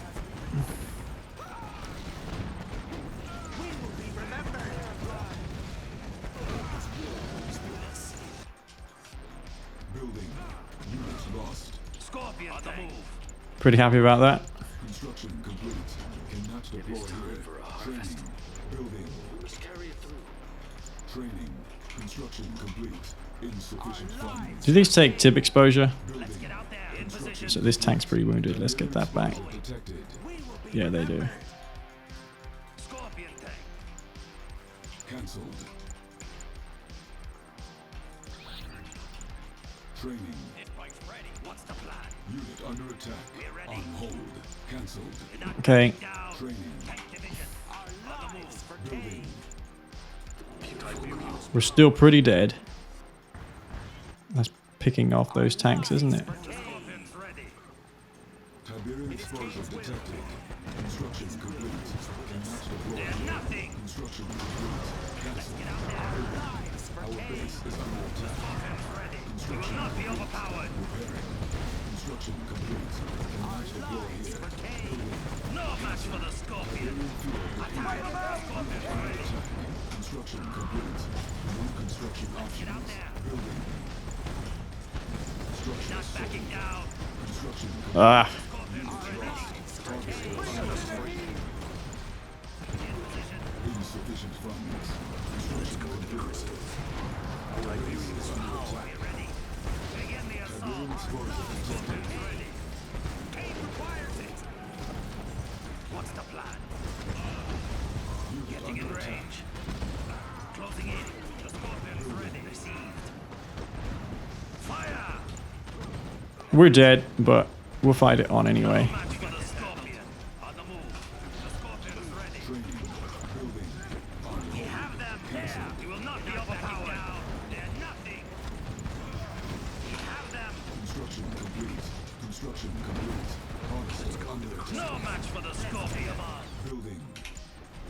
Building. Units lost. Scorpion on the move. Pretty happy about that. Construction complete. Cannot deploy here. Training. Building. Training. Construction complete. Insufficient funds. Do these take tip exposure? Building. Get out there. In position. So this tank's pretty wounded. Let's get that back. Detected. Yeah, they do. Scorpion tank. Cancelled. Training. Hitpoint's ready. What's the plan? Unit under attack. We're ready. On hold. Cancelled. You're not Okay. backing down. Training. Tank division. On the move. For Building. We're still pretty dead. That's picking off those tanks, isn't it? Scorpion's ready. Tiberian exposure detected. Construction complete. Cannot deploy here. Nothing. Construction complete. Cancelled. Our base is under attack. Ready. You will not be overpowered. Repairing. Construction complete. Cannot deploy here. For Kane. No match for the Scorpion. Construction complete. New construction Get out options. there. Building. Structure Not backing down. construction complete. Ah. Scorpion's ready. In position. Insufficient funds. Construction complete. Get ready. Begin the assault. Scorpion's ready. Kane requires it. What's the plan? Getting in range. Closing in. The Scorpion's ready. Received. Fire! We're dead, but we'll fight it on anyway. Match for the Scorpion. On the move. The Scorpion's ready. Training. Building. We have them there. We will not be overpowered. They're nothing. We have them. Construction complete. Construction complete. Harvester under attack. No match for the Scorpion. Building.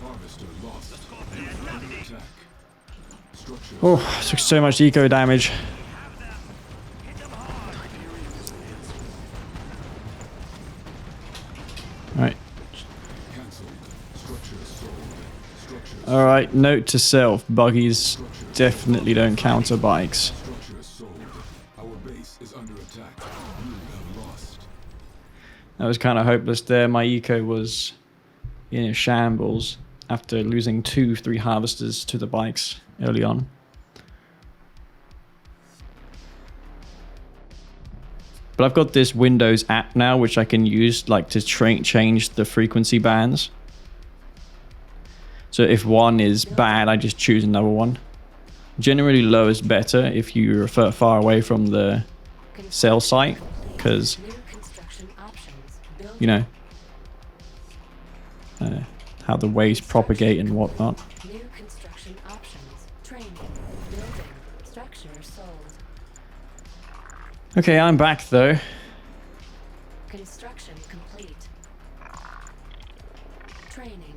Harvester lost. They're Under nothing. attack. Structure. Oh, took so much eco damage. Have them. Hit them hard. Right. Cancelled. Structure sold. Structure All right. Note to self: buggies definitely don't counter bikes. Structure sold. Our base is under attack. You have lost. That was kind of hopeless there. My eco was in a shambles after losing 2-3 harvesters to the bikes early on. But I've got this Windows app now which I can use like to change the frequency bands. So if one is bad, I just choose another one. Generally low is better if you are far away from the cell site, because New construction options. Building. you know how the waves propagate and whatnot. New construction options. Training. Building. Structure sold. Okay, I'm back though. Construction complete. Training.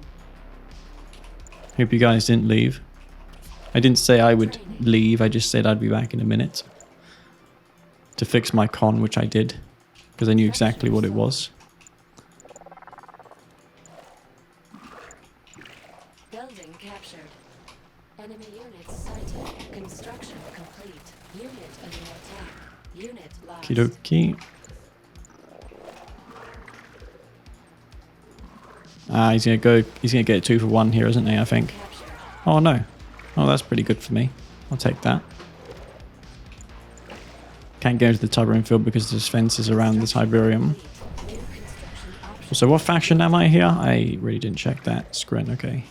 Hope you guys didn't leave. I didn't say I would leave, I just said I'd be back in a minute to fix my con, which I did because I knew exactly what it was. Building captured. Enemy units sighted. Construction complete. Unit under attack. Unit lost. Okie dokie. He's gonna get 2 for 1 here, isn't he, I think. Captured. Oh no. Oh, that's pretty good for me. I'll take that. Can't go into the Tiberium field because there's fences around the Tiberium. New construction options. So what faction am I here? I really didn't check that. Scrin, okay.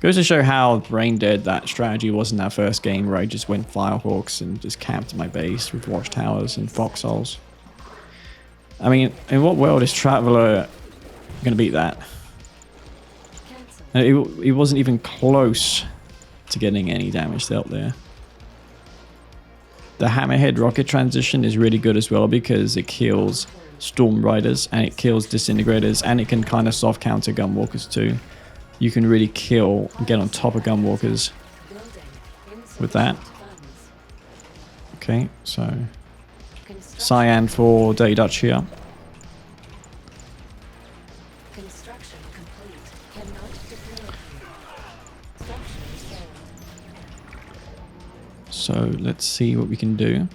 Goes to show how brain dead that strategy was in that first game where I just went Firehawks and just camped my base with watchtowers and foxholes. I mean, in what world is Traveler gonna beat that? Cancel. It wasn't even close to getting any damage dealt there. The Hammerhead rocket transition is really good as well because it kills Storm Riders and it kills Disintegrators and it can kind of soft counter Gunwalkers too. You can really kill and get on top of Gunwalkers Building. with that. Funds. Okay, so Construction. Cyan for Dada Dutch here. Construction complete. Cannot deploy here. Structure sold. So let's see what we can do.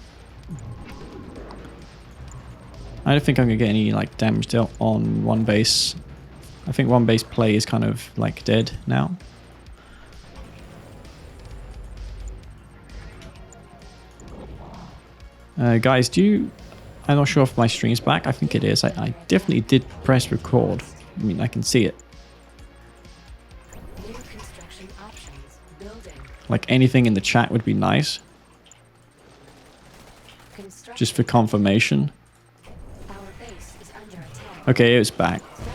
I don't think I'm gonna get any like damage dealt on one base. I think one base play is kind of like dead now. Guys, I'm not sure if my stream's back. I think it is. I definitely did press record. I mean, I can see it. New construction options. Building. Like anything in the chat would be nice, Construction. just for confirmation. Our base is under attack. Okay, it's back. Structure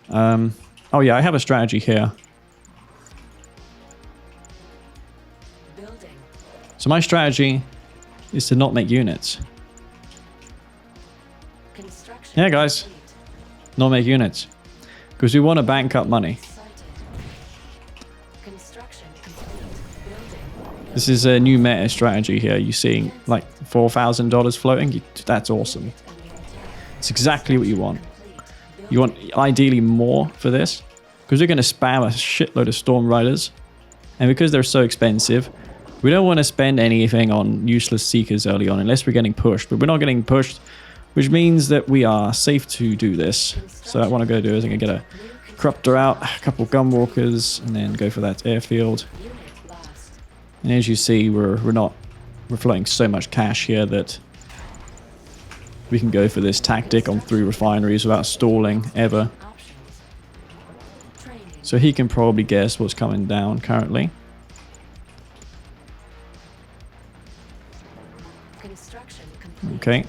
sold. Oh yeah, I have a strategy here. Building. So my strategy is to not make units. Construction. Yeah, guys. complete. Not make units. Because we want to bank up money. Sighted. Construction complete. Building. This is a new meta strategy here. You're seeing like $4,000 floating. That's awesome. It's exactly what you want. You want ideally more for this because we're going to spam a shitload of Storm Riders. And because they're so expensive, we don't want to spend anything on useless Seekers early on unless we're getting pushed. But we're not getting pushed, which means that we are safe to do this. So what I want to go do is I'm going to get a Corruptor out, a couple Gunwalkers, and then go for that airfield. And as you see, we're floating so much cash here that we can go for this tactic on 3 refineries without stalling ever. So he can probably guess what's coming down currently. Okay.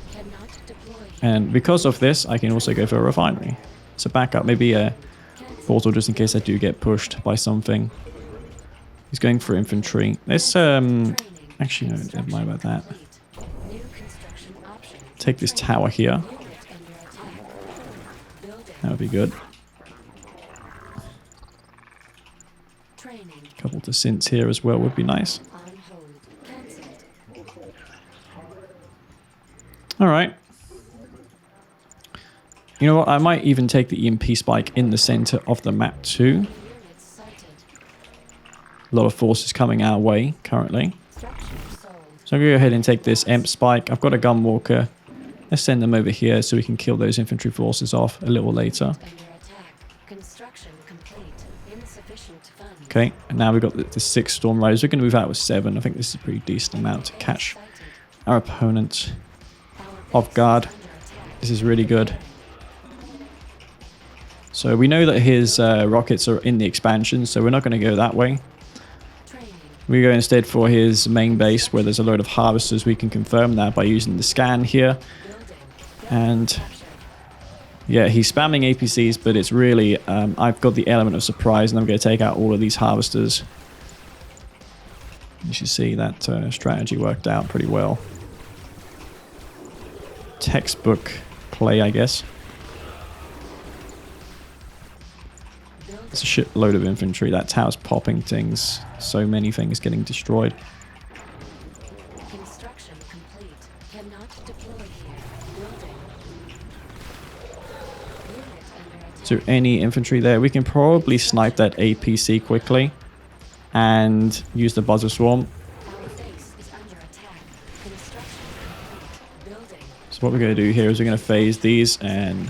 And because of this, I can also go for a refinery. So back up, maybe a portal just in case I do get pushed by something. He's going for infantry. Let's actually no, never mind about that. Take this tower here. That would be good. A couple to synths here as well would be nice. Alright. You know what, I might even take the EMP spike in the center of the map too. A lot of forces coming our way currently. So I'm going to go ahead and take this EMP spike. I've got a Gunwalker. Let's send them over here so we can kill those infantry forces off a little later. Okay, and now we've got the 6 Storm Riders. We're going to move out with 7. I think this is a pretty decent amount to catch our opponent off guard. This is really good. So we know that his rockets are in the expansion, so we're not going to go that way. We go instead for his main base where there's a load of harvesters. We can confirm that by using the scan here. And yeah, he's spamming APCs, but it's really, I've got the element of surprise and I'm going to take out all of these harvesters. You should see that strategy worked out pretty well. Textbook play, I guess. It's a shitload of infantry. That tower's popping things. So many things getting destroyed. Construction complete. Cannot deploy here. Building. Unit under attack. Is there any infantry there? We can probably snipe that APC quickly and use the Buzzer Swarm. Our base is under attack. Construction complete. Building. So what we're going to do here is we're going to phase these and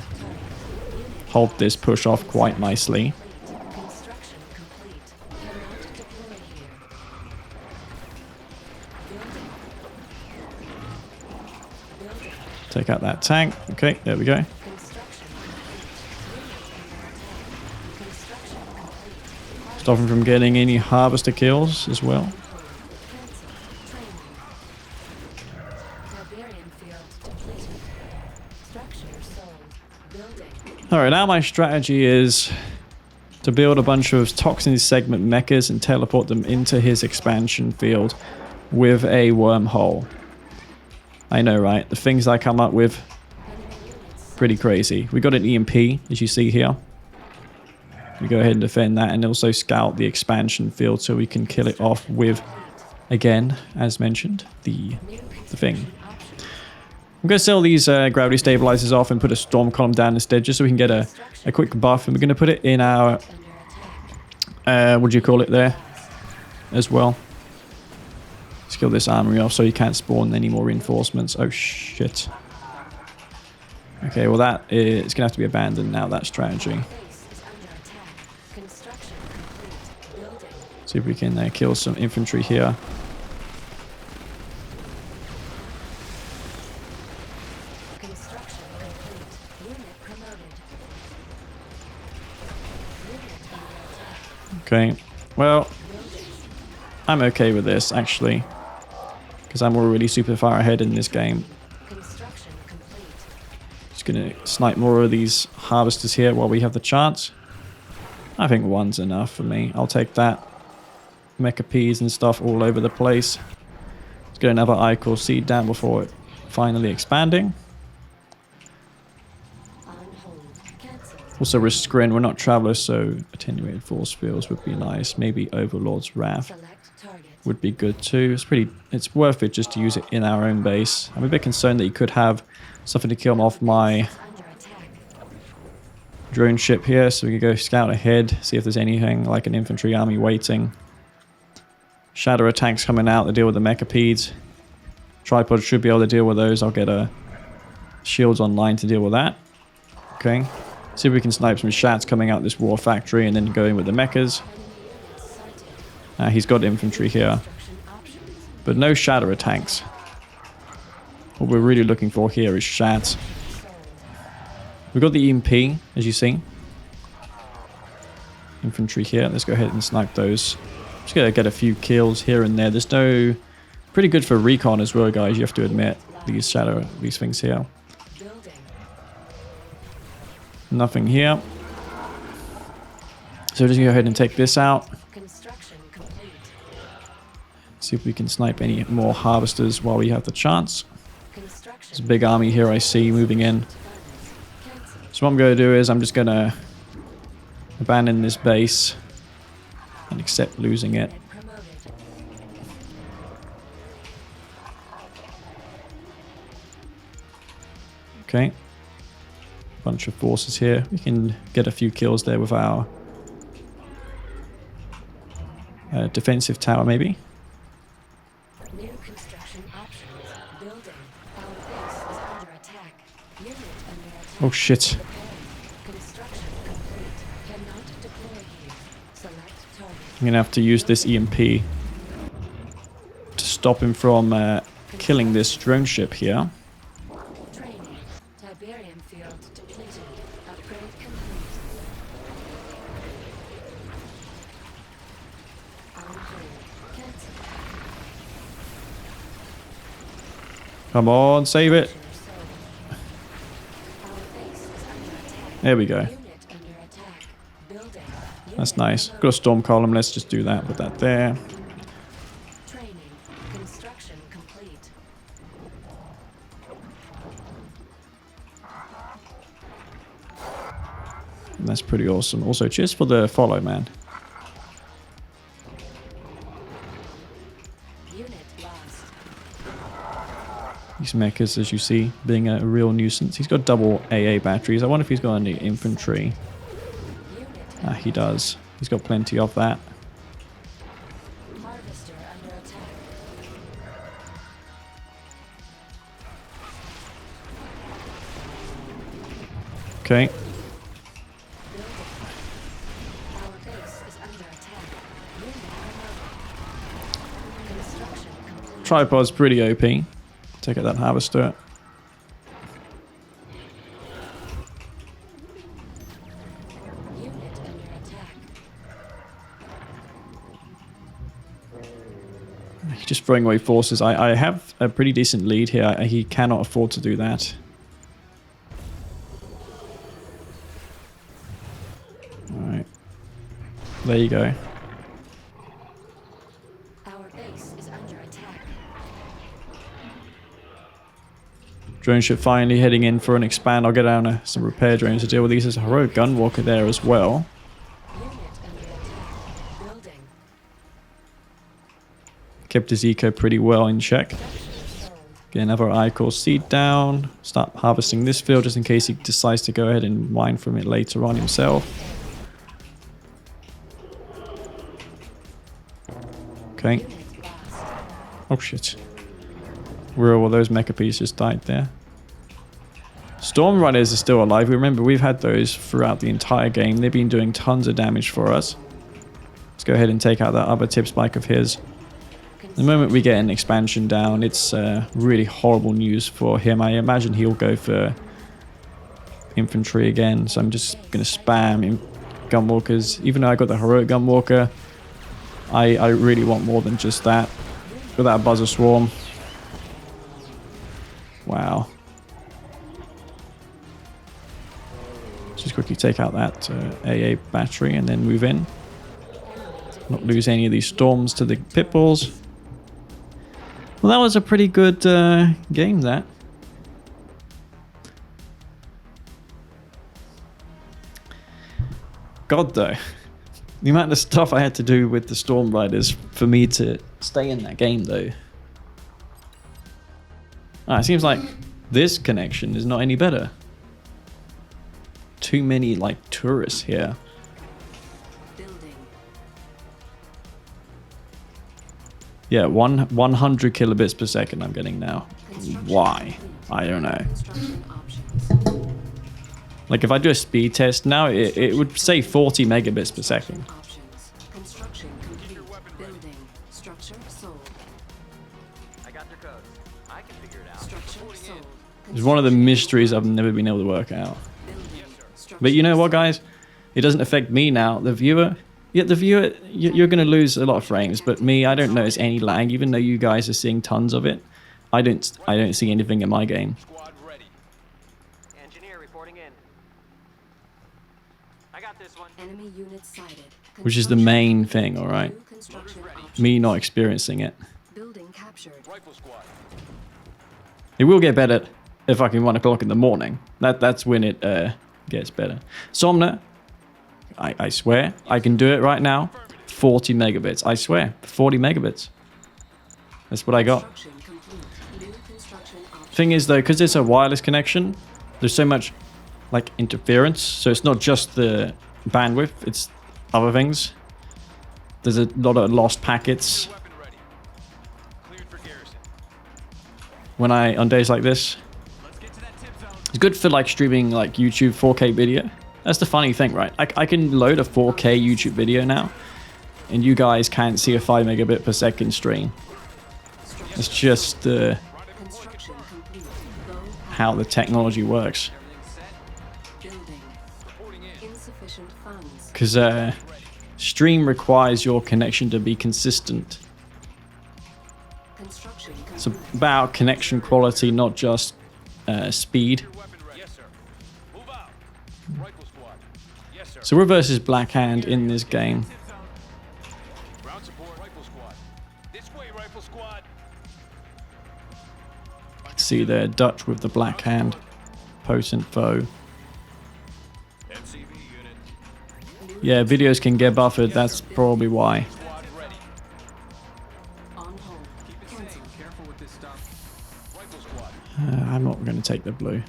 hold this push off quite nicely. Construction complete. Cannot deploy here. Building. Building. Take out that tank. Okay, there we go. Construction complete. Unit under attack. Construction complete. Stop him from getting any harvester kills as well. Cancel. Training. Barbarian field depleted. Structure sold. Building. Alright, now my strategy is to build a bunch of toxin segment mechas and teleport them into his expansion field with a wormhole. I know, right? The things I come up with, pretty crazy. We got an EMP, as you see here. We go ahead and defend that and also scout the expansion field so we can kill it off with, again, as mentioned, the thing. I'm going to sell these gravity stabilizers off and put a storm column down instead just so we can get a quick buff. And we're going to put it in our, what do you call it there, as well. Let's kill this armory off so you can't spawn any more reinforcements. Oh, shit. Okay, well that is going to have to be abandoned now, that strategy. Base is under attack. Construction complete. Building. See if we can kill some infantry here. Construction complete. Unit promoted. Unit under attack. Okay, well, Building. I'm okay with this, actually. Because I'm already super far ahead in this game. Construction complete. Just gonna snipe more of these harvesters here while we have the chance. I think one's enough for me. I'll take that. Mecha P's and stuff all over the place. Let's get another Ichor seed down before it finally expanding. On hold. Cancel. Also with Scrin, we're not travelers, so attenuated force fields would be nice. Maybe Overlord's Wrath. Select target. would be good too. It's worth it just to use it in our own base. I'm a bit concerned that you could have something to kill them off my drone ship here, so we can go scout ahead, see if there's anything like an infantry army waiting. Shadow attacks coming out to deal with the mechapeds. Tripod should be able to deal with those. I'll get a shields online to deal with that. Okay. See if we can snipe some shats coming out this war factory and then go in with the mechas. He's got infantry here. But no shadow attacks. What we're really looking for here is shats. We've got the EMP, as you see. Infantry here. Let's go ahead and snipe those. Just gotta get a few kills here and there. There's no... Pretty good for recon as well, guys. You have to admit. These things here. Nothing here. So just go ahead and take this out. See if we can snipe any more harvesters while we have the chance. There's a big army here I see moving in. So what I'm going to do is I'm just going to abandon this base and accept losing it. Okay. Bunch of forces here. We can get a few kills there with our defensive tower maybe. New construction options. Building. Our base is under attack. Unit under attack. Oh shit. Construction complete. Cannot deploy here. Select target. I'm gonna have to use this EMP to stop him from killing this drone ship here. Training. Tiberium field depleted. Upgrade complete. Upgrade. Cancel. Come on, save it. Our base is under attack. There we go. Unit under attack. Building. That's nice. Got a storm column. Let's just do that. Put that there. Training. Construction complete. And that's pretty awesome. Also, cheers for the follow, man. Unit lost. These mechas, as you see, being a real nuisance. He's got double AA batteries. I wonder if he's got any infantry. Unit He does. He's got plenty of that. harvester under attack. Okay. Our base is under attack. Unit promoted. Construction complete. Tripod's pretty OP. Take out that harvester. Unit under attack. He's just throwing away forces. I have a pretty decent lead here. He cannot afford to do that. Alright. There you go. Our base is under attack. Drone ship finally heading in for an expand. I'll get down some repair drones to deal with these. There's a heroic gunwalker there as well. Unit under attack. Building. Kept his eco pretty well in check. Sold. Get another I-Core seed down. Start harvesting this field just in case he decides to go ahead and mine from it later on himself. Okay. Unit lost. Oh shit. Where all those mecha pieces just died there. Storm Riders are still alive. Remember, we've had those throughout the entire game. They've been doing tons of damage for us. Let's go ahead and take out that other tip spike of his. The moment we get an expansion down, it's really horrible news for him. I imagine he'll go for infantry again. So I'm just going to spam gunwalkers. Even though I got the heroic gunwalker, I really want more than just that. With that buzzer swarm. Wow. Just quickly take out that AA battery and then move in. Not lose any of these storms to the pitbulls. Well, that was a pretty good game, that. God, though. The amount of stuff I had to do with the Storm Riders for me to stay in that game though. It seems like this connection is not any better. Too many like tourists here. Building. Yeah, 100 kilobits per second I'm getting now. Why? I don't know. Construction options. Like if I do a speed test now, it would say 40 megabits per second. Options. Construction complete. Building. Structure sold. I got their codes. I can figure it out. Structure sold. It's one of the mysteries I've never been able to work out. Building. Structure But you know what, guys? It doesn't affect me now. The viewer, you're going to lose a lot of frames. But me, I don't notice any lag, even though you guys are seeing tons of it. I don't see anything in my game. Squad ready. Engineer reporting in. I got this one. Enemy unit sighted. Which is the main thing, all right? New construction options. Me not experiencing it. Building captured. Rifle squad. It will get better if I can 1 o'clock in the morning. That's when it gets better. Somna, I swear, I can do it right now. 40 megabits. I swear, 40 megabits. That's what I got. Construction complete. New construction options. Thing is though, because it's a wireless connection, there's so much like interference. So it's not just the bandwidth, it's other things. There's a lot of lost packets Weapon ready. Cleared for garrison. on days like this. Let's get to that tip zone. It's good for like streaming like YouTube 4K video. That's the funny thing, right? I can load a 4K YouTube video now, and you guys can't see a 5 megabit per second stream. It's just Construction complete. Low how the technology works. building. Insufficient funds. Because stream requires your connection to be consistent. Construction It's complete. about connection quality, not just speed. Weapon ready. Yes, sir. Move out. Rifle squad. Yes, sir. So we're versus Black Hand in this game. Tip zone. Ground support. Rifle squad. This way, rifle squad. See there, Dutch with the Black Hand. Potent foe. MCV unit. Yeah, videos can get buffered, that's probably why. Squad ready. On hold. Cancel. Careful with this stuff. Rifle squad. I'm not going to take the blue.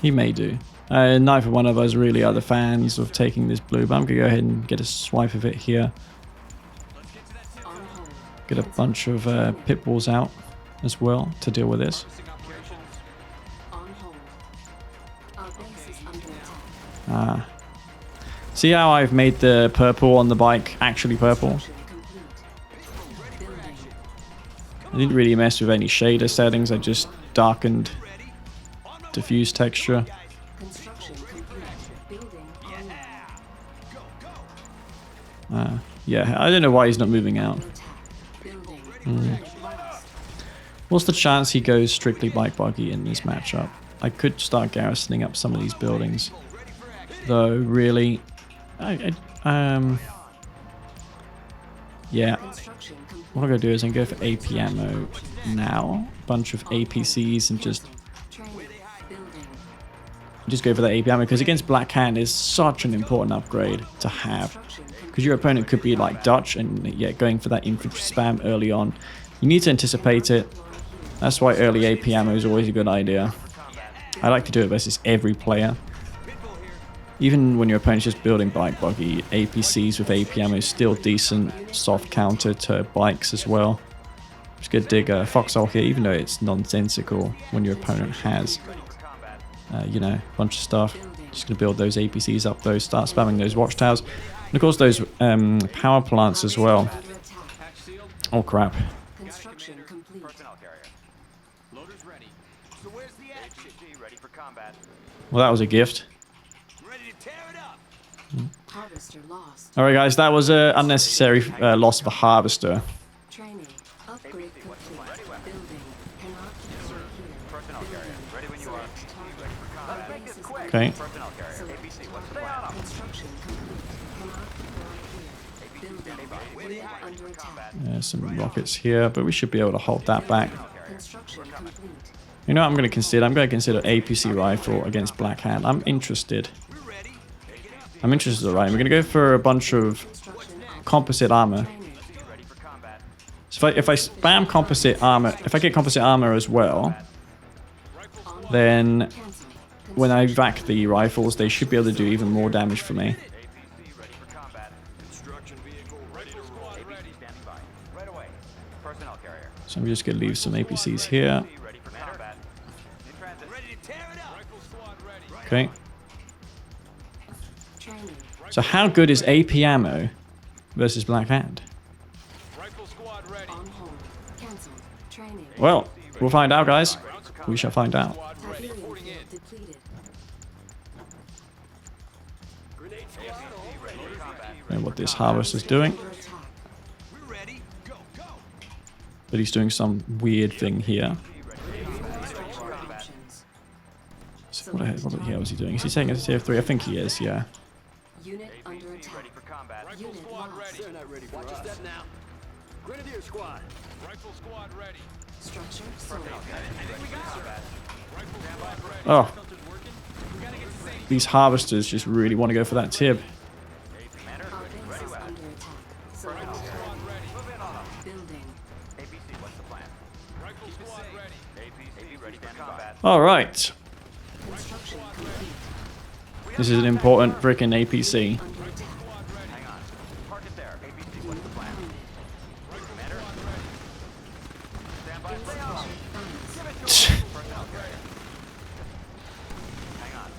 He may do. Neither one of us really are the fans of taking this blue, but I'm going to go ahead and get a swipe of it here. On hold. Get a bunch of pit bulls out as well to deal with this. On hold. Our base is under attack. See how I've made the purple on the bike actually purple? Construction complete. Building. I didn't really mess with any shader settings, I just darkened diffuse texture. Construction complete. Building online. Yeah, I don't know why he's not moving out. Attack. Building. Lost. What's the chance he goes strictly bike buggy in this matchup? I could start garrisoning up some of these buildings. Though, really... yeah, Construction complete. what I'm going to do is I'm going to go for AP ammo now. Bunch of APCs and just Training. Building. go for the AP ammo. Because against Black Hand is such an important upgrade to have. Construction complete. Because your opponent could be like Dutch and yeah, going for that infantry spam early on. You need to anticipate it. That's why early AP ammo is always a good idea. I like to do it versus every player. Even when your opponent's just building bike buggy, APCs with AP ammo is still decent. Soft counter to bikes as well. Just gonna dig a foxhole here, even though it's nonsensical when your opponent has, you know, a bunch of stuff. Just gonna build those APCs up, those, start spamming those watchtowers. And of course those power plants as well. Under attack. Oh crap. Construction complete. Personnel carrier. Loaders ready. So where's the action? Ready for combat. Well, that was a gift. Ready to tear it up. Harvester lost. Alright guys, that was an unnecessary loss of a harvester. Training. Upgrade complete. Building. Cannot deploy here. Personnel carrier. Ready when you are. Ready for combat. Our base is Okay. Personnel carrier. APC. What's the plan? Construction complete. Cannot deploy here. Building. Unit under attack. Some rockets here, but we should be able to hold that back. Construction complete. You know what I'm going to consider? I'm going to consider APC rifle against Black Hand. I'm interested. I'm interested, right? We're going to go for a bunch of Construction options. composite armor. Training. So if I spam composite armor, if I get composite armor as well, then Cancel. when I vac the rifles, they should be able to do even more damage for me. APC ready for combat. Construction vehicle ready to roll. APC standing by. Right away. Personnel carrier. So I'm just going to leave some APCs here. Ready for combat. In transit. Ready to tear it up. Rifle squad ready. Okay. Training. So how good is AP ammo versus Black Hand? Rifle squad ready. On hold. Cancel. Training. Well, we'll find out, guys. We shall find out. Squad ready. Helium Reporting in. field depleted. Grenade squad ready for combat. And what this harvester's doing. Under attack. We're ready. Go, go. But he's doing some weird thing here. Construction options. So what the hell is he doing? Is he taking a tier 3? I think he is, yeah. Unit under Ready attack. for combat. Unit squad lost. ready. They're not ready for us. Step now. Grenadier squad. Rifle squad ready. Structure sold. Rifle squad ready. Oh. These harvesters just really want to go for that tib. Our base is under attack. Select target. Building. APC, what's the plan? Rifle squad ready. APC ready for combat. Alright. Construction complete. This is an important freaking APC. Under attack. Hang on. Target there. APC, what's the plan? Pounded. Commander. Stand by. Stay on. Insufficient funds. Personnel carrier. Hang on.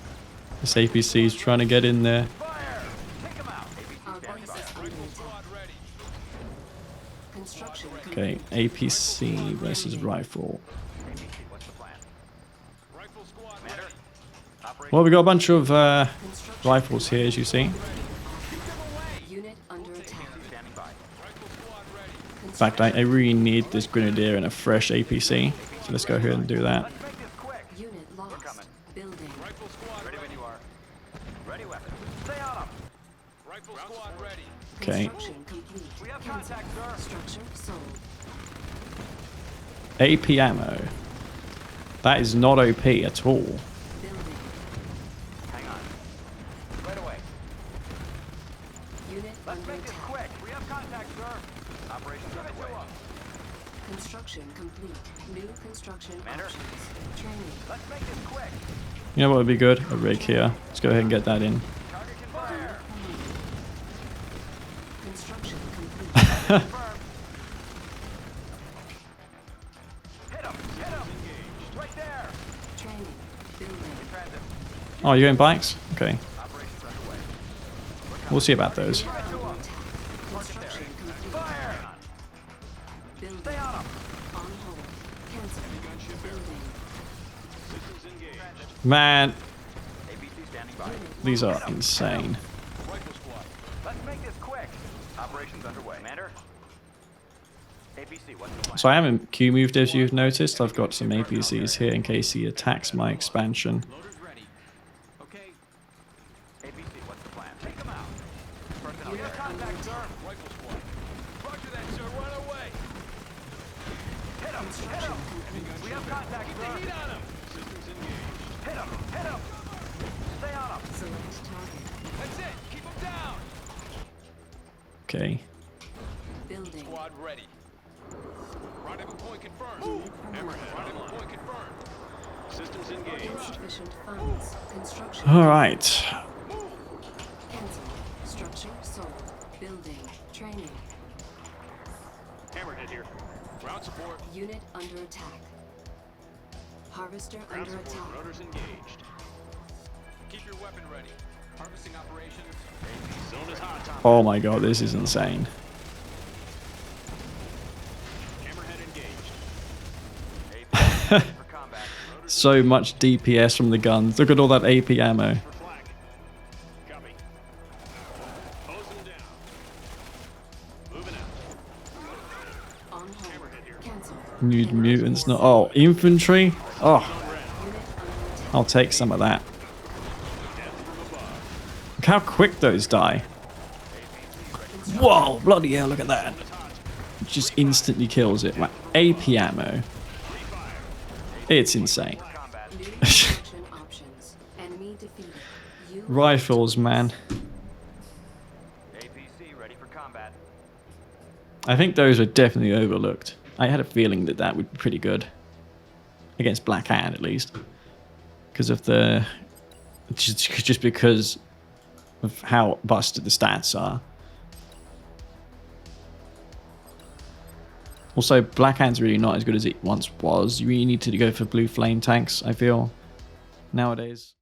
This APC is trying to get in there. Fire! Take him out. APC Our standing base by. is under attack. ready. Construction Okay, complete. APC versus rifle. APC, what's the plan? Rifle squad Commander. Operation. Well, we got a bunch of Construction rifles here, as you see. unit under attack. Standing by. In fact, I really need this grenadier and a fresh APC. So let's go ahead and do that. Let's make this quick. Unit lost. coming. Building. Rifle squad ready when you are. Ready weapon. Stay on 'em. Rifle squad ready. Okay. Construction complete. We have Cancel. contact, sir. Structure sold. AP ammo. That is not OP at all. Building. Hang on. Right away. Unit Let's under make this attack. quick. We have contact, sir. Operations underway. Construction complete. New construction Commander. options. Training. Let's make this quick. You know what would be good? A rig here. Let's go ahead and get that in. Target can fire. Construction complete. Confirmed. Hit him. Hit him. Right there. Training. Building. Transit. Oh, you're in bikes? Okay. Operations underway. We'll see about those. Under attack. Construction complete. Fire. Building. Stay on 'em. On hold. Cancel. Building. Systems engaged. Man, APC standing by. these are insane. Rifle squad. Let's make this quick. Operations underway. Commander. APC, what's the plan? So I haven't Q moved, as you've noticed. I've got some APCs here in case he attacks my expansion. Loader's ready. Okay. APC, what's the plan? Take him out. Personnel. We have contact, sir. Rifle squad. Roger that, sir. Run away. Hit him. Hit him. We have contact, sir. Keep the heat on him. Systems engaged. Hit him. Hit him. Stay on him. Select target. That's it. Keep him down. Okay. Building. Squad ready. Rendezvous point confirmed. Rendezvous point confirmed. Systems engaged. Insufficient funds. Construction. Alright. Cancel. Structure sold. Building. Training. Hammerhead here. Ground support. Unit under attack. Harvester Ground under support. attack. Rotors engaged. Keep your weapon ready. Harvesting operations. Zone is hot. Top. Oh my god, this is insane. Hammerhead engaged. For combat. Rotors So much DPS from the guns. Look at all that AP ammo. for flag. Copy. Hose them down. Moving out. On hold. Hammerhead here. Cancel. Nude mutants, not. Oh, infantry? Oh, Unit under attack. I'll take some of that. Death from above. Look how quick those die. Whoa, bloody hell, look at that. It just instantly kills it. Like, AP ammo. It's insane. Combat. New construction options. Enemy defeated. You Rifles, man. APC ready for combat. I think those were definitely overlooked. I had a feeling that that would be pretty good. Against Black Hand, at least. Because of the... Just because of how busted the stats are. Also, Black Hand's really not as good as it once was. You really need to go for blue flame tanks, I feel, nowadays.